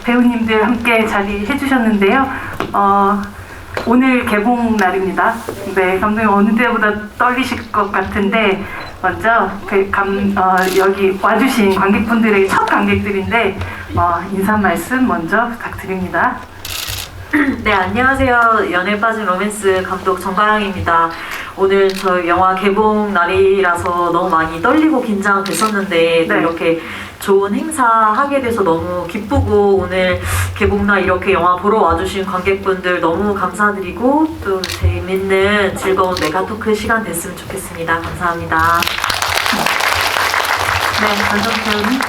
배우님들 함께 자리해 주셨는데요. 오늘 개봉 날입니다. 네, 감독님 어느 때보다 떨리실 것 같은데 먼저 여기 와주신 관객분들에게 첫 관객들인데 인사 말씀 먼저 부탁드립니다. 네, 안녕하세요. 연애에 빠진 로맨스 감독 정가영입니다. 오늘 저희 영화 개봉 날이라서 너무 많이 떨리고 긴장됐었는데 또 네. 이렇게 좋은 행사 하게 돼서 너무 기쁘고 오늘 개봉날 이렇게 영화 보러 와주신 관객분들 너무 감사드리고 또 재밌는 즐거운 메가토크 시간 됐으면 좋겠습니다. 감사합니다. 네, 전정 배우님.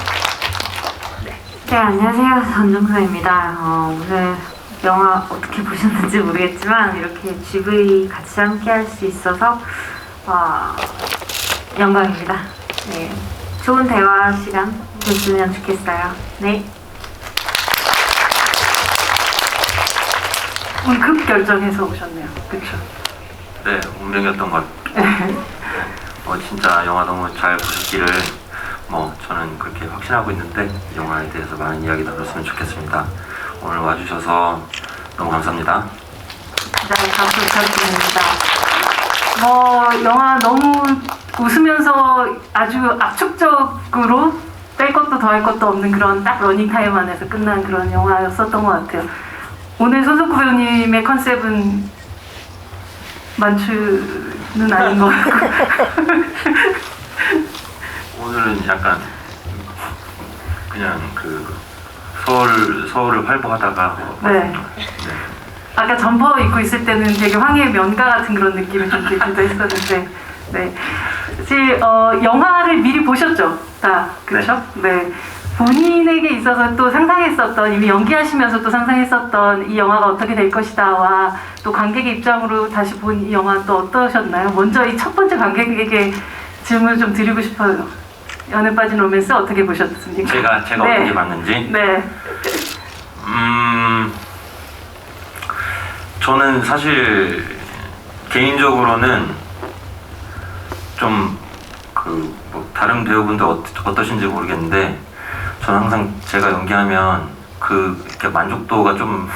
네, 안녕하세요. 전종서입니다. 오늘 영화 어떻게 보셨는지 모르겠지만 이렇게 GV 같이 함께 할 수 있어서 영광입니다. 네, 좋은 대화 시간 됐으면 좋겠어요. 네. 오늘 급 결정해서 오셨네요. 그렇죠? 네, 운명이었던 것 같아요. 진짜 영화 너무 잘 보셨기를 저는 그렇게 확신하고 있는데 이 영화에 대해서 많은 이야기 나눴으면 좋겠습니다. 오늘 와주셔서 너무 감사합니다. 네, 박수 부탁드립니다. 영화 너무 웃으면서 아주 압축적으로 뺄 것도 더할 것도 없는 그런 딱 러닝타임 안에서 끝난 그런 영화였었던 것 같아요. 오늘 손석구 배우님의 컨셉은 만추는 아닌 것 같고 오늘은 약간 그냥 서울을 활보하다가 네. 아까 점퍼 입고 있을 때는 되게 황해 면가 같은 그런 느낌이 좀 들기도 했었는데 네. 사실 영화를 미리 보셨죠? 다 그렇죠? 네. 본인에게 있어서 또 상상했었던 이미 연기하시면서 또 상상했었던 이 영화가 어떻게 될 것이다와 또 관객의 입장으로 다시 본 이 영화 또 어떠셨나요? 먼저 이 첫 번째 관객에게 질문을 좀 드리고 싶어요. 연애 빠진 로맨스 어떻게 보셨습니까? 제가 네. 어떻게 봤는지 네. 저는 사실 개인적으로는 좀 다른 배우분들 어떠신지 모르겠는데 저는 항상 제가 연기하면 이렇게 만족도가 좀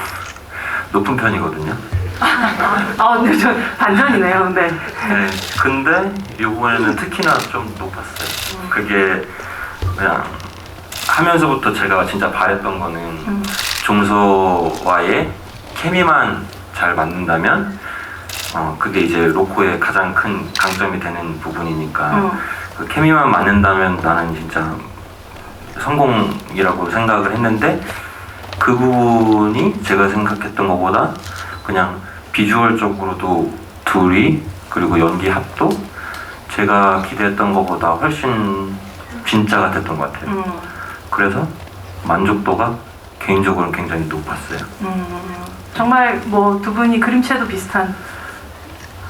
높은 편이거든요. 근데 저 반전이네요. 네. 네, 근데 이번에는 특히나 좀 높았어요. 그게 그냥 하면서부터 제가 진짜 바랬던 거는 종서와의 케미만 잘 맞는다면 그게 이제 로코의 가장 큰 강점이 되는 부분이니까 그 케미만 맞는다면 나는 진짜 성공이라고 생각을 했는데 그 부분이 제가 생각했던 것보다 그냥 비주얼적으로도 둘이 그리고 연기 합도 제가 기대했던 것보다 훨씬 진짜가 됐던 것 같아요. 그래서 만족도가 개인적으로는 굉장히 높았어요. 정말 두 분이 그림체도 비슷한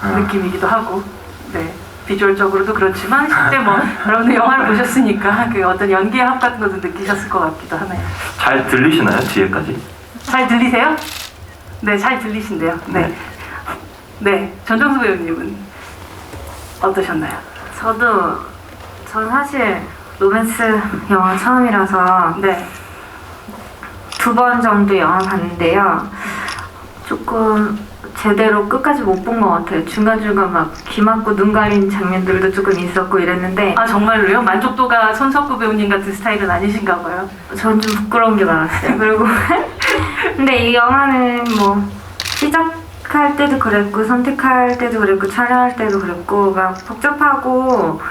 느낌이기도 하고, 네. 비주얼적으로도 그렇지만 실제 여러분들 영화를 보셨으니까 그 어떤 연기의 합 같은 것도 느끼셨을 것 같기도 하네요. 잘 들리시나요? 뒤에까지? 잘 들리세요? 네, 잘 들리신대요. 네. 네, 전정수 배우님은 어떠셨나요? 전 사실 로맨스 영화 처음이라서 네. 2번 정도 영화 봤는데요. 조금 제대로 끝까지 못 본 것 같아요. 중간중간 막 귀 막고 눈 가린 장면들도 조금 있었고 이랬는데 정말로요? 만족도가 손석구 배우님 같은 스타일은 아니신가 봐요. 전 좀 부끄러운 게 많았어요. 그리고 근데 이 영화는 시작할 때도 그랬고 선택할 때도 그랬고 촬영할 때도 그랬고 막 복잡하고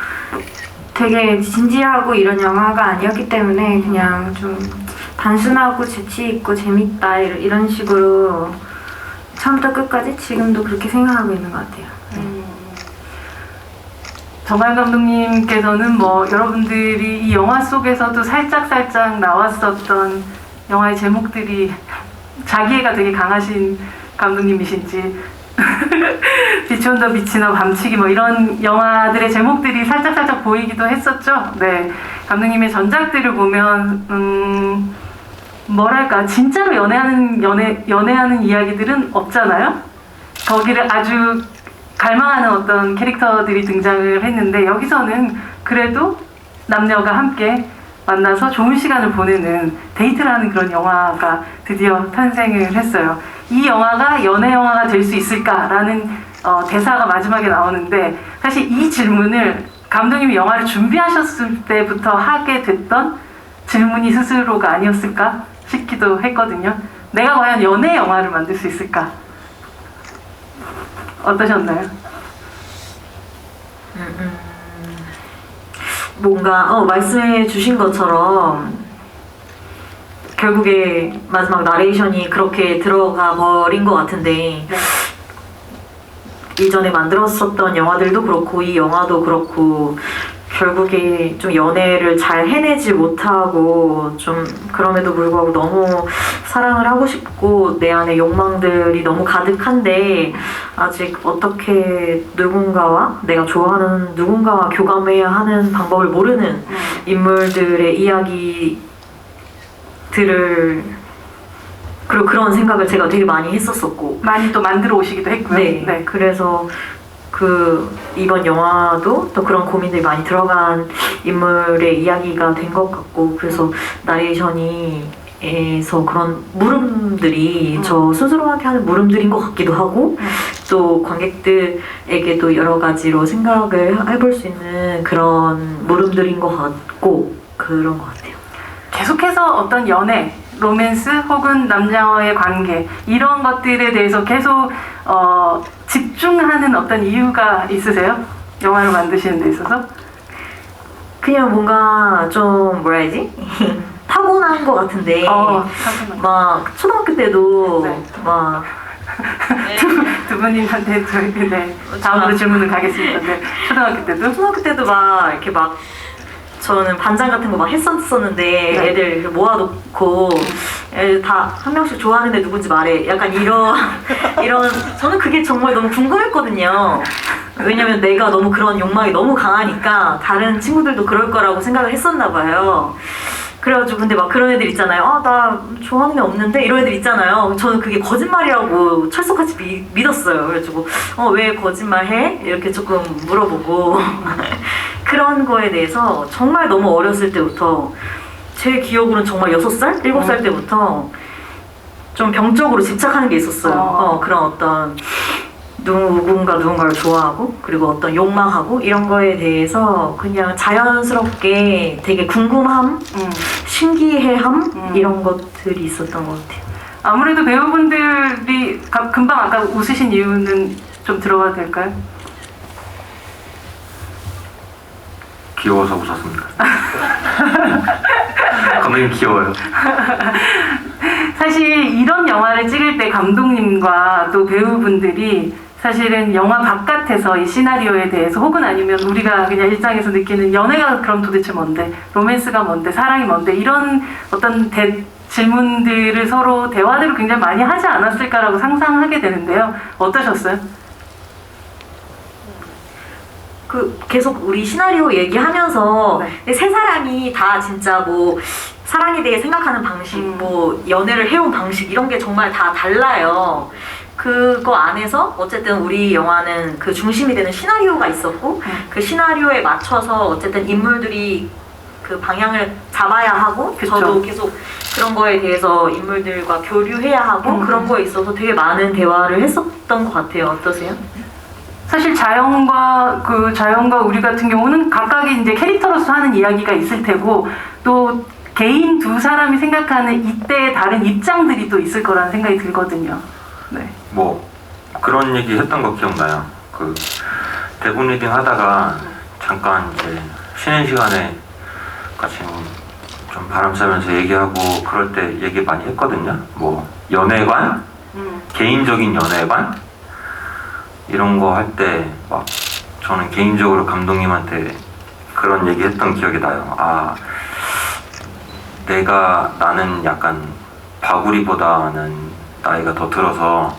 되게 진지하고 이런 영화가 아니었기 때문에 그냥 좀 단순하고 재치있고 재밌다 이런 식으로 처음부터 끝까지 지금도 그렇게 생각하고 있는 것 같아요. 정한 감독님께서는 여러분들이 이 영화 속에서도 살짝 나왔었던 영화의 제목들이 자기애가 되게 강하신 감독님이신지 빛이 온다 빛이나 밤치기 이런 영화들의 제목들이 살짝 보이기도 했었죠. 네, 감독님의 전작들을 보면 뭐랄까 진짜로 연애하는 이야기들은 없잖아요. 거기를 아주 갈망하는 어떤 캐릭터들이 등장을 했는데 여기서는 그래도 남녀가 함께 만나서 좋은 시간을 보내는 데이트를 하는 그런 영화가 드디어 탄생을 했어요. 이 영화가 연애 영화가 될 수 있을까라는 대사가 마지막에 나오는데 사실 이 질문을 감독님이 영화를 준비하셨을 때부터 하게 됐던 질문이 스스로가 아니었을까 싶기도 했거든요. 내가 과연 연애 영화를 만들 수 있을까? 어떠셨나요? 뭔가 말씀해 주신 것처럼 결국에 마지막 나레이션이 그렇게 들어가 버린 것 같은데 네. 이전에 만들었었던 영화들도 그렇고 이 영화도 그렇고 결국에 좀 연애를 잘 해내지 못하고 좀 그럼에도 불구하고 너무 사랑을 하고 싶고 내 안에 욕망들이 너무 가득한데 아직 어떻게 누군가와 내가 좋아하는 누군가와 교감해야 하는 방법을 모르는 인물들의 이야기들을 그리고 그런 생각을 제가 되게 많이 했었었고 많이 또 만들어 오시기도 했고요. 네. 그래서 이번 영화도 또 그런 고민들이 많이 들어간 인물의 이야기가 된 것 같고 그래서 나레이션이에서 그런 물음들이 저 스스로한테 하는 물음들인 것 같기도 하고 또 관객들에게도 여러 가지로 생각을 해볼 수 있는 그런 물음들인 것 같고 그런 것 같아요. 계속해서 어떤 연애, 로맨스 혹은 남자와의 관계 이런 것들에 대해서 계속 집중하는 어떤 이유가 있으세요? 영화를 만드시는 데 있어서? 그냥 뭔가 좀 뭐라 해야지? 타고난 것 같은데 타고난 거. 막 초등학교 때도 네. 막 두 분님한테 저희 다음으로 질문을 가겠습니다. 네. 초등학교 때도 막 이렇게 막 저는 반장 같은 거 막 했었었는데 네. 애들 이렇게 모아놓고 애들 다 한 명씩 좋아하는 애 누군지 말해 약간 이런 저는 그게 정말 너무 궁금했거든요. 왜냐면 내가 너무 그런 욕망이 너무 강하니까 다른 친구들도 그럴 거라고 생각을 했었나 봐요. 그래가지고 근데 막 그런 애들 있잖아요. 나 좋아하는 애 없는데 이런 애들 있잖아요. 저는 그게 거짓말이라고 철석같이 믿었어요. 그래가지고 왜 거짓말해? 이렇게 조금 물어보고 그런 거에 대해서 정말 너무 어렸을 때부터 제 기억으로는 정말 6살? 7살 때부터 좀 병적으로 집착하는 게 있었어요. 그런 어떤 누군가를 좋아하고 그리고 어떤 욕망하고 이런 거에 대해서 그냥 자연스럽게 되게 궁금함, 신기해함 이런 것들이 있었던 것 같아요. 아무래도 배우분들이 금방 아까 웃으신 이유는 좀 들어봐도 될까요? 귀여워서 웃었습니다. 감독님 귀여워요. 사실 이런 영화를 찍을 때 감독님과 또 배우분들이 사실은 영화 바깥에서 이 시나리오에 대해서 혹은 아니면 우리가 그냥 일상에서 느끼는 연애가 그럼 도대체 뭔데, 로맨스가 뭔데, 사랑이 뭔데 이런 어떤 질문들을 서로 대화들을 굉장히 많이 하지 않았을까라고 상상하게 되는데요. 어떠셨어요? 계속 우리 시나리오 얘기하면서 네. 세 사람이 다 진짜 뭐 사랑에 대해 생각하는 방식, 뭐 연애를 해온 방식 이런 게 정말 다 달라요. 그거 안에서 어쨌든 우리 영화는 그 중심이 되는 시나리오가 있었고 그 시나리오에 맞춰서 어쨌든 인물들이 그 방향을 잡아야 하고 그쵸. 저도 계속 그런 거에 대해서 인물들과 교류해야 하고 그런 거에 있어서 되게 많은 대화를 했었던 것 같아요. 어떠세요? 사실 자연과 우리 같은 경우는 각각의 이제 캐릭터로서 하는 이야기가 있을 테고 또 개인 두 사람이 생각하는 이때의 다른 입장들이 또 있을 거라는 생각이 들거든요. 네. 뭐 그런 얘기 했던 거 기억나요. 그 대본 리딩 하다가 잠깐 이제 쉬는 시간에 같이 좀 바람 쐬면서 얘기하고 그럴 때 얘기 많이 했거든요. 뭐 연애관, 개인적인 연애관 이런 거 할 때 막 저는 개인적으로 감독님한테 그런 얘기 했던 기억이 나요. 나는 약간 바구리보다는 나이가 더 들어서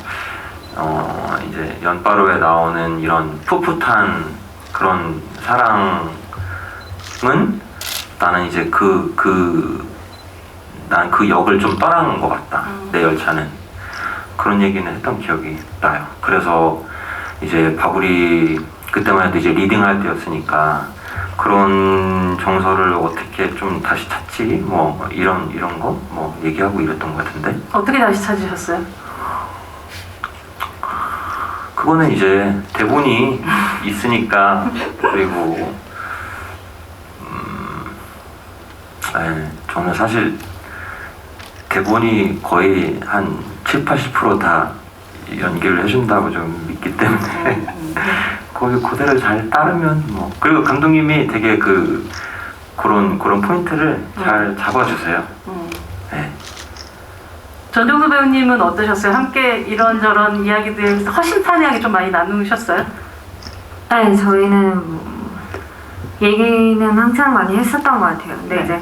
이제 연바로에 나오는 이런 풋풋한 그런 사랑은 나는 이제 난 그 역을 좀 떠나는 것 같다. 내 열차는 그런 얘기는 했던 기억이 나요. 그래서 이제 바구리 그때만 해도 이제 리딩할 때였으니까 그런 정서를 어떻게 좀 다시 찾지? 뭐 이런 거 뭐 얘기하고 이랬던 것 같은데 어떻게 다시 찾으셨어요? 그거는 이제 대본이 있으니까 그리고 저는 사실 대본이 거의 한 70-80% 다 연기를 해준다고 좀 믿기 때문에 거기 그대로 잘 따르면 뭐 그리고 감독님이 되게 그런 포인트를 잘 잡아주세요. 네. 전종수 배우님은 어떠셨어요? 함께 이런저런 이야기들 허심탄회하게 좀 많이 나누셨어요? 네, 저희는 얘기는 항상 많이 했었던 것 같아요. 근데 네. 이제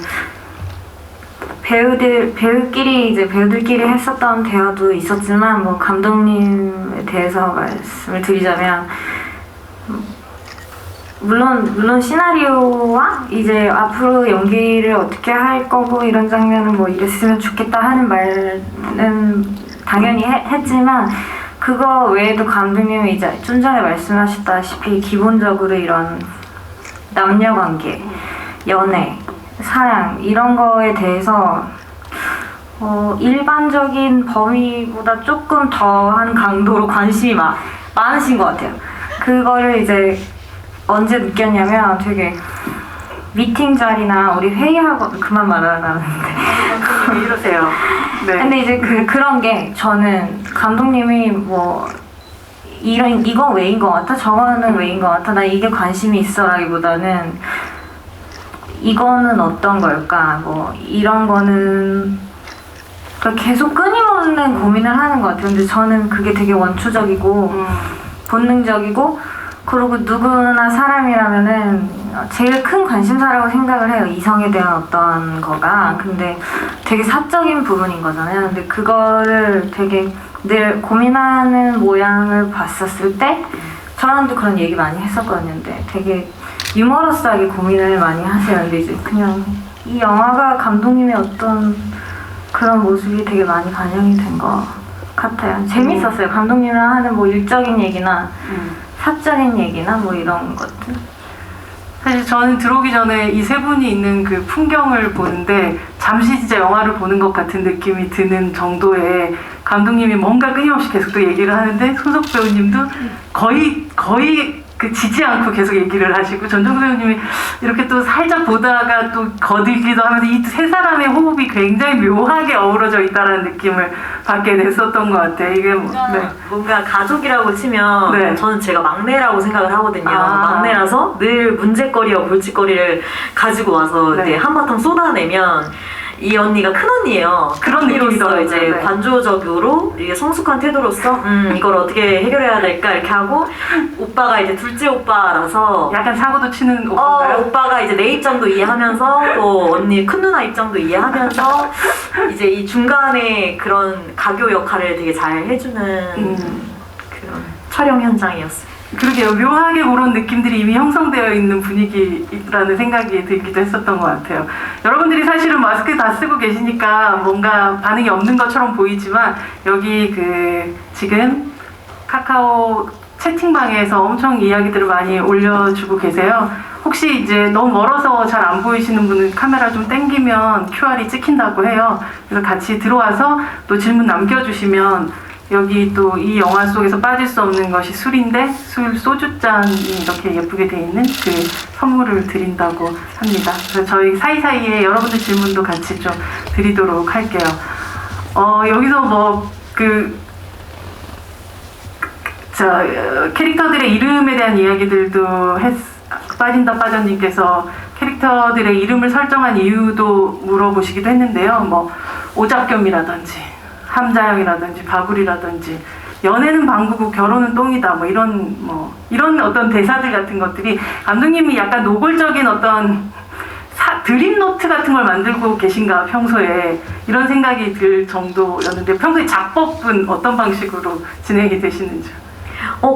배우들끼리 했었던 대화도 있었지만 뭐 감독님에 대해서 말씀을 드리자면 물론 시나리오와 이제 앞으로 연기를 어떻게 할 거고 이런 장면은 뭐 이랬으면 좋겠다 하는 말은 당연히 했지만 그거 외에도 감독님이 이제 좀 전에 말씀하셨다시피 기본적으로 이런 남녀 관계, 연애, 사랑 이런 거에 대해서 일반적인 범위보다 조금 더한 강도로 관심이 많으신 것 같아요. 그거를 이제 언제 느꼈냐면 되게 미팅 자리나 우리 회의하고 그만 말하라는데 왜 이러세요? 네. 근데 이제 그런 게 저는 감독님이 뭐 이건 왜인 것 같아? 저거는 왜인 것 같아? 나 이게 관심이 있어라기보다는 이거는 어떤 걸까? 뭐 이런 거는 그러니까 계속 끊임없는 고민을 하는 것 같아요. 근데 저는 그게 되게 원초적이고 본능적이고 그리고 누구나 사람이라면은 제일 큰 관심사라고 생각을 해요. 이성에 대한 어떤 거가. 근데 되게 사적인 부분인 거잖아요. 근데 그거를 되게 늘 고민하는 모양을 봤었을 때 저랑도 그런 얘기 많이 했었거든요. 근데 되게 유머러스하게 고민을 많이 하세요. 근데 이제 그냥 이 영화가 감독님의 어떤 그런 모습이 되게 많이 반영이 된 것 같아요. 재밌었어요. 감독님이랑 하는 뭐 일적인 얘기나 사적인 얘기나 뭐 이런 것들. 사실 저는 들어오기 전에 이 세 분이 있는 그 풍경을 보는데 잠시 진짜 영화를 보는 것 같은 느낌이 드는 정도의 감독님이 뭔가 끊임없이 계속 또 얘기를 하는데 손석 배우님도 거의 지지 않고 계속 얘기를 하시고 전종수 배우님이 이렇게 또 살짝 보다가 또 거들기도 하면서 이 세 사람의 호흡이 굉장히 묘하게 어우러져 있다는 느낌을 받게 됐었던 것 같아요. 이게 뭔가 가족이라고 치면 네. 저는 제가 막내라고 생각을 하거든요. 아. 막내라서 늘 문제거리와 골칫거리를 가지고 와서 네. 이제 한바탕 쏟아내면 이 언니가 큰 언니예요. 그런 언니로서 느낌이더라고요. 이제 네. 관조적으로 이게 성숙한 태도로서 이걸 어떻게 해결해야 될까 이렇게 하고 오빠가 이제 둘째 오빠라서 약간 사고도 치는 오빠인가요? 오빠가 이제 내 입장도 이해하면서 또 언니 큰 누나 입장도 이해하면서 이제 이 중간에 그런 가교 역할을 되게 잘 해주는 그런 촬영 현장이었어요. 그러게요. 묘하게 그런 느낌들이 이미 형성되어 있는 분위기라는 생각이 들기도 했었던 것 같아요. 여러분들이 사실은 마스크 다 쓰고 계시니까 뭔가 반응이 없는 것처럼 보이지만 여기 지금 카카오 채팅방에서 엄청 이야기들을 많이 올려주고 계세요. 혹시 이제 너무 멀어서 잘 안 보이시는 분은 카메라 좀 당기면 QR이 찍힌다고 해요. 그래서 같이 들어와서 또 질문 남겨주시면 여기 또 이 영화 속에서 빠질 수 없는 것이 술인데 소주잔이 이렇게 예쁘게 돼 있는 그 선물을 드린다고 합니다. 그래서 저희 사이사이에 여러분들 질문도 같이 좀 드리도록 할게요. 여기서 캐릭터들의 이름에 대한 이야기들도 빠진다빠져님께서 캐릭터들의 이름을 설정한 이유도 물어보시기도 했는데요. 뭐 오작겸이라든지 함자영이라든지 바구리라든지 연애는 방구고 결혼은 똥이다 뭐 이런 어떤 대사들 같은 것들이 감독님이 약간 노골적인 어떤 드림 노트 같은 걸 만들고 계신가 평소에 이런 생각이 들 정도였는데 평소에 작법은 어떤 방식으로 진행이 되시는지?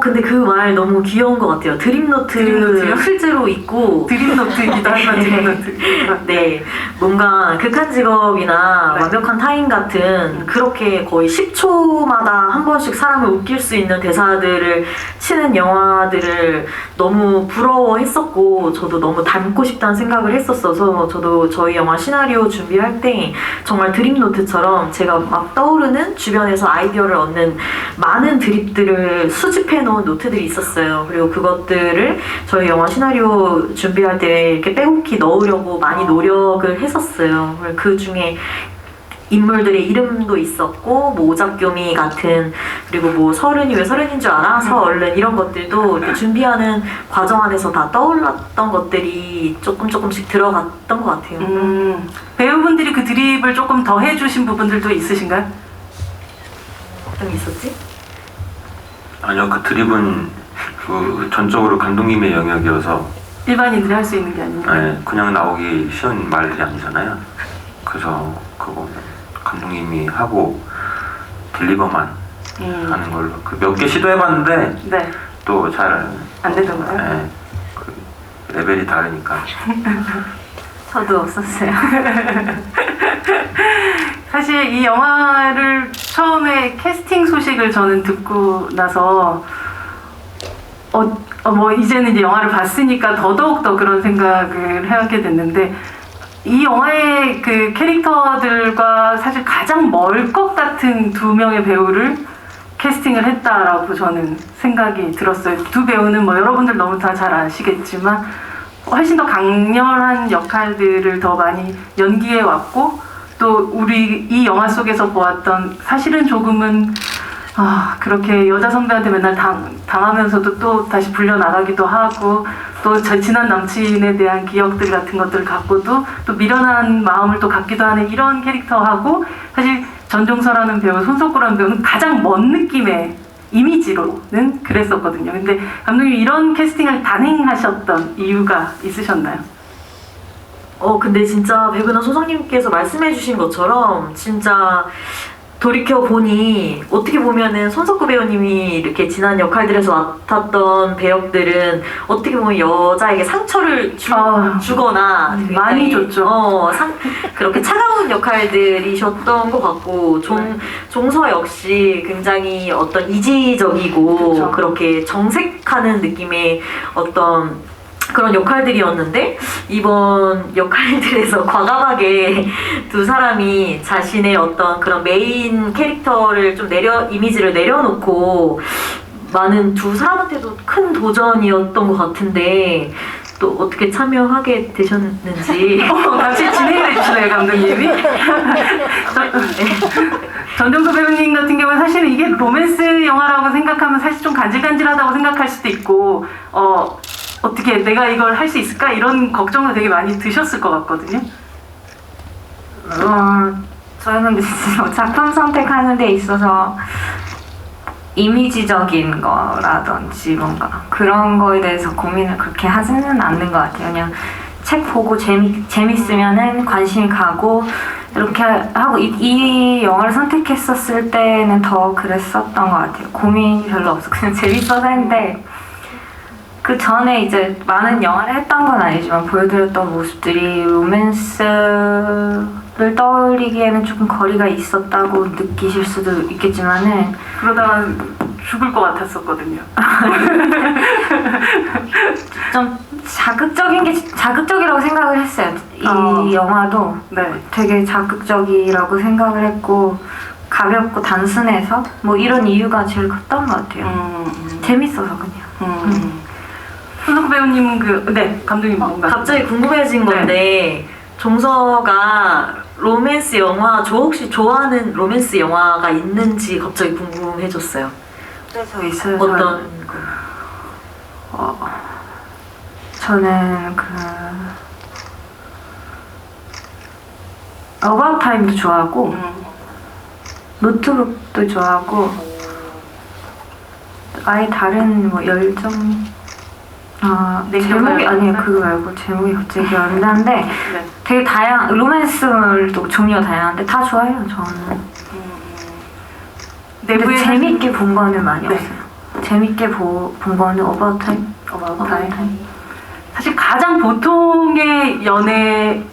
근데 그 말 너무 귀여운 것 같아요. 드림노트 드림노트요? 실제로 있고 드림노트이기도 하지만 드림노트. 네, 뭔가 극한 직업이나 네. 완벽한 타인 같은 그렇게 거의 10초마다 한 번씩 사람을 웃길 수 있는 대사들을 치는 영화들을 너무 부러워했었고 저도 너무 닮고 싶다는 생각을 했었어서 저도 저희 영화 시나리오 준비할 때 정말 드림노트처럼 제가 막 떠오르는 주변에서 아이디어를 얻는 많은 드립들을 수집해 놓은 노트들이 있었어요. 그리고 그것들을 저희 영화 시나리오 준비할 때 이렇게 빼곡히 넣으려고 많이 노력을 했었어요. 그 중에 인물들의 이름도 있었고 뭐 오작교미 같은 그리고 뭐 서른이 왜 서른인 줄 알아? 서얼른 이런 것들도 이렇게 준비하는 과정 안에서 다 떠올랐던 것들이 조금씩 들어갔던 것 같아요. 배우분들이 그 드립을 조금 더 해주신 부분들도 있으신가요? 어떤 게 있었지? 아니요, 그 드립은 그 전적으로 감독님의 영역이어서 일반인들이 할 수 있는 게 아닌가요? 네, 그냥 나오기 쉬운 말들이 아니잖아요. 그래서 그거 감독님이 하고 딜리버만 하는 걸로 그 몇 개 시도해봤는데 네. 또 잘 안 되던가요? 네, 그 레벨이 다르니까. 저도 없었어요. 사실 이 영화를 처음에 캐스팅 소식을 저는 듣고 나서 뭐 이제는 이제 영화를 봤으니까 더더욱 더 그런 생각을 하게 됐는데 이 영화의 그 캐릭터들과 사실 가장 멀 것 같은 두 명의 배우를 캐스팅을 했다라고 저는 생각이 들었어요. 두 배우는 뭐 여러분들 너무 다 잘 아시겠지만 훨씬 더 강렬한 역할들을 더 많이 연기해 왔고 또 우리 이 영화 속에서 보았던 사실은 조금은 그렇게 여자 선배한테 맨날 당하면서도 또 다시 불려나가기도 하고 또 지난 남친에 대한 기억들 같은 것들을 갖고도 또 미련한 마음을 또 갖기도 하는 이런 캐릭터하고 사실 전종서라는 배우, 손석구라는 배우는 가장 먼 느낌의 이미지로는 그랬었거든요. 근데 감독님 이런 캐스팅을 단행하셨던 이유가 있으셨나요? 근데 진짜 백은하 소장님께서 말씀해주신 것처럼 진짜 돌이켜보니 어떻게 보면은 손석구 배우님이 이렇게 지난 역할들에서 맡았던 배역들은 어떻게 보면 여자에게 상처를 주거나 많이 줬죠. 그렇게 차가운 역할들이셨던 것 같고 종서 역시 굉장히 어떤 이지적이고 그쵸. 그렇게 정색하는 느낌의 어떤 그런 역할들이었는데 이번 역할들에서 과감하게 두 사람이 자신의 어떤 그런 메인 캐릭터를 좀 이미지를 내려놓고 많은 두 사람한테도 큰 도전이었던 것 같은데 또 어떻게 참여하게 되셨는지 같이 진행을 해주시네요, 감독님이. 전종서 배우님 같은 경우는 사실은 이게 로맨스 영화라고 생각하면 사실 좀 간질간질하다고 생각할 수도 있고 어떻게 내가 이걸 할 수 있을까? 이런 걱정을 되게 많이 드셨을 것 같거든요. 저는 작품 선택하는 데 있어서 이미지적인 거라든지 뭔가 그런 거에 대해서 고민을 그렇게 하지는 않는 것 같아요. 그냥 책 보고 재밌으면은 관심이 가고 이렇게 하고 이 영화를 선택했었을 때는 더 그랬었던 것 같아요. 고민이 별로 없어. 그냥 재밌어서 했는데 그 전에 이제 많은 영화를 했던 건 아니지만 보여드렸던 모습들이 로맨스를 떠올리기에는 조금 거리가 있었다고 느끼실 수도 있겠지만은 그러다가 죽을 것 같았었거든요. 좀 자극적이라고 생각을 했어요. 이 영화도 네. 되게 자극적이라고 생각을 했고 가볍고 단순해서 뭐 이런 이유가 제일 컸던 것 같아요. 재밌어서 그냥. 손석구 배우님은 감독님 뭔가 갑자기 궁금해진 건데 종서가 로맨스 영화 혹시 좋아하는 로맨스 영화가 있는지 갑자기 궁금해졌어요. 그래서 있어요. 어떤 저는 어바웃 타임도 좋아하고 노트북도 좋아하고 아예 다른 뭐 열정 제목이 아니에요. 그거 말고 제목이 갑자기 기억이 안 나는데 네. 되게 로맨스물도 종류가 다양한데 다 좋아해요. 저는. 근데 내부에 재밌게 본 거는 많이 네. 없어요. 재밌게 본 거는 어바웃 타임. 어바웃 타임. 사실 가장 보통의 연애를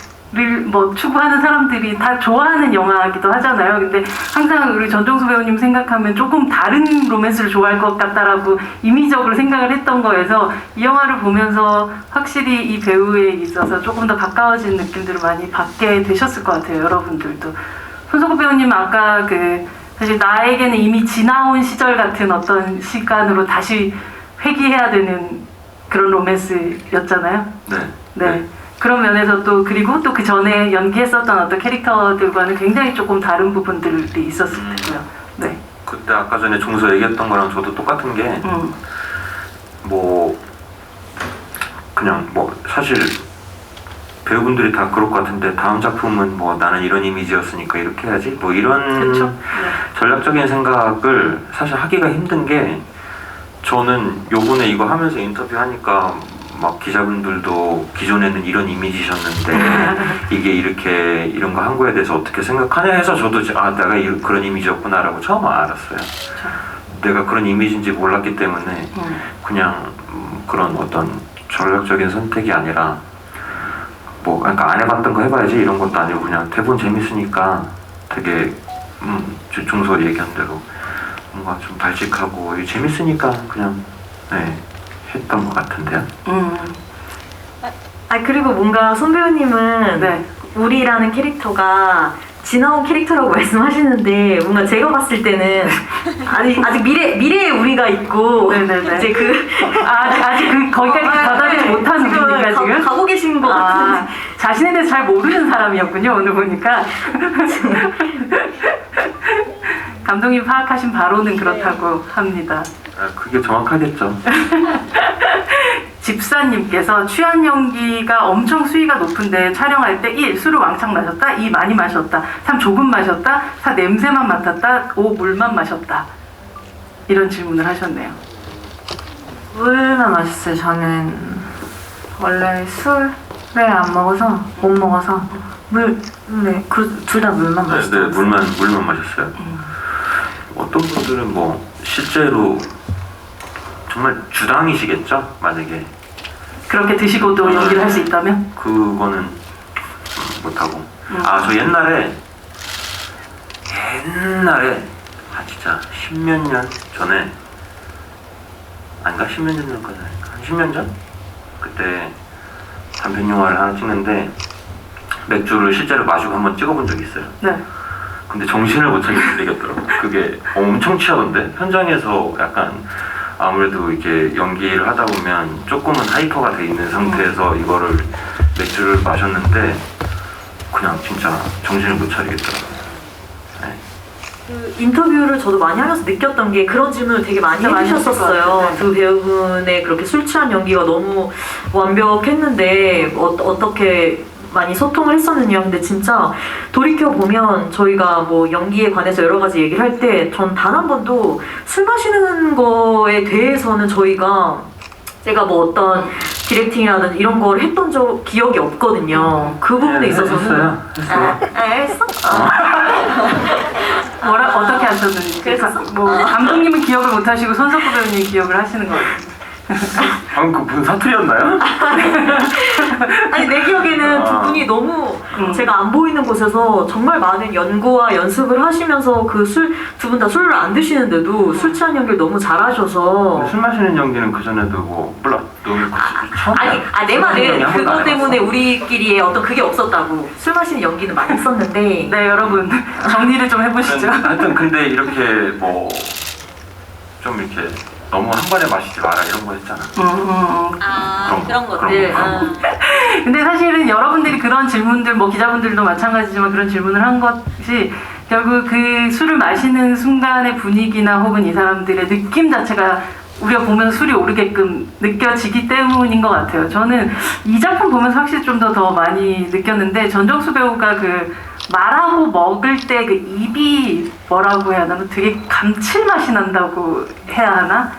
뭐 추구하는 사람들이 다 좋아하는 영화이기도 하잖아요. 근데 항상 우리 전종수 배우님 생각하면 조금 다른 로맨스를 좋아할 것 같다라고 임의적으로 생각을 했던 거여서 이 영화를 보면서 확실히 이 배우에 있어서 조금 더 가까워진 느낌들을 많이 받게 되셨을 것 같아요. 여러분들도. 손석구 배우님 아까 사실 나에게는 이미 지나온 시절 같은 어떤 시간으로 다시 회귀해야 되는 그런 로맨스였잖아요. 네. 그런 면에서 또 그리고 또 그 전에 연기했었던 어떤 캐릭터들과는 굉장히 조금 다른 부분들이 있었을 테고요. 네. 그때 아까 전에 종서 얘기했던 거랑 저도 똑같은 게 뭐 그냥 뭐 사실 배우분들이 다 그럴 것 같은데 다음 작품은 뭐 나는 이런 이미지였으니까 이렇게 해야지 뭐 이런 그쵸? 네. 전략적인 생각을 사실 하기가 힘든 게 저는 요번에 이거 하면서 인터뷰하니까 막 기자분들도 기존에는 이런 이미지셨는데 이게 이렇게 이런 거 한 거에 대해서 어떻게 생각하냐 해서 저도 내가 그런 이미지였구나라고 처음 알았어요. 내가 그런 이미지인지 몰랐기 때문에 그냥 그런 어떤 전략적인 선택이 아니라 뭐 그러니까 안 해봤던 거 해봐야지 이런 것도 아니고 그냥 대본 재밌으니까 되게 종소 얘기한 대로 뭔가 좀 발칙하고 재밌으니까 그냥 했던 것 같은데요. 그리고 뭔가 손 배우님은 네. 우리라는 캐릭터가 지나온 캐릭터라고 말씀하시는데 뭔가 제가 봤을 때는 아직 미래의 우리가 있고 네네네. 이제 아직 거기까지 다다르지 못한 우리가 지금 가고 계신 것 같은. 자신에 대해서 잘 모르는 사람이었군요. 오늘 보니까 감독님 파악하신 바로는 그렇다고 합니다. 그게 정확하겠죠. 집사님께서 취한 연기가 엄청 수위가 높은데 촬영할 때 1. 술을 왕창 마셨다. 2. 많이 마셨다. 3. 조금 마셨다. 4. 냄새만 맡았다. 5. 물만 마셨다. 이런 질문을 하셨네요. 물만 마셨어요. 저는 원래 술을 안 먹어서 못 먹어서 둘 다 물만 마셨어요. 네, 물만 마셨어요. 어떤 분들은 뭐 실제로 정말 주당이시겠죠? 만약에 그렇게 드시고도 연기를 할 수 있다면? 그거는 못하고. 저 옛날에 진짜 십몇 년 전에 아닌가? 십몇 년 전까지 아닌가? 한 10년 전? 그때 단편 영화를 하나 찍는데 맥주를 실제로 마시고 한번 찍어본 적이 있어요. 네. 근데 정신을 못 차리게 되겠더라고요. 그게 엄청 취하던데 현장에서 약간 아무래도 이렇게 연기를 하다 보면 조금은 하이퍼가 돼 있는 상태에서 이거를 맥주를 마셨는데 그냥 진짜 정신을 못 차리겠더라고요. 그 인터뷰를 저도 많이 하면서 느꼈던 게 그런 질문을 되게 많이 진짜 많이 해주셨었어요. 했을 것 같아요. 두 배우분의 그렇게 술 취한 연기가 너무 완벽했는데 어떻게 많이 소통을 했었느냐. 근데 진짜 돌이켜보면 저희가 뭐 연기에 관해서 여러 가지 얘기를 할 때 전 단 한 번도 술 마시는 거에 대해서는 제가 뭐 어떤 디렉팅이라든지 이런 걸 했던 기억이 없거든요. 그 부분에 있어서는 했어요. 했어? 어떻게 하셨는지. 뭐 감독님은 기억을 못 하시고 손석구 배우님이 기억을 하시는 것 같아요. 방금 그 무슨 사투리였나요? 아니 내 기억에는 두 분이 너무 제가 안 보이는 곳에서 정말 많은 연구와 연습을 하시면서 두 분 다 술을 안 드시는데도 술 취한 연기를 너무 잘하셔서. 술 마시는 연기는 그 전에도 뭐 몰라. 내 말은 그것 때문에 우리끼리의 어떤 그게 없었다고. 술 마시는 연기는 많이 했었는데. 네, 여러분 정리를 좀 해보시죠. 하여튼 근데 이렇게 뭐 좀 이렇게 너무 한 번에 마시지 마라 이런 거 했잖아. 그런 것들. 근데 사실은 여러분들이 그런 질문들, 뭐 기자분들도 마찬가지지만 그런 질문을 한 것이 결국 그 술을 마시는 순간의 분위기나 혹은 이 사람들의 느낌 자체가 우리가 보면서 술이 오르게끔 느껴지기 때문인 것 같아요. 저는 이 작품 보면서 확실히 좀 더 많이 느꼈는데 전정수 배우가 말하고 먹을 때 그 입이 뭐라고 해야 하나? 되게 감칠맛이 난다고 해야 하나?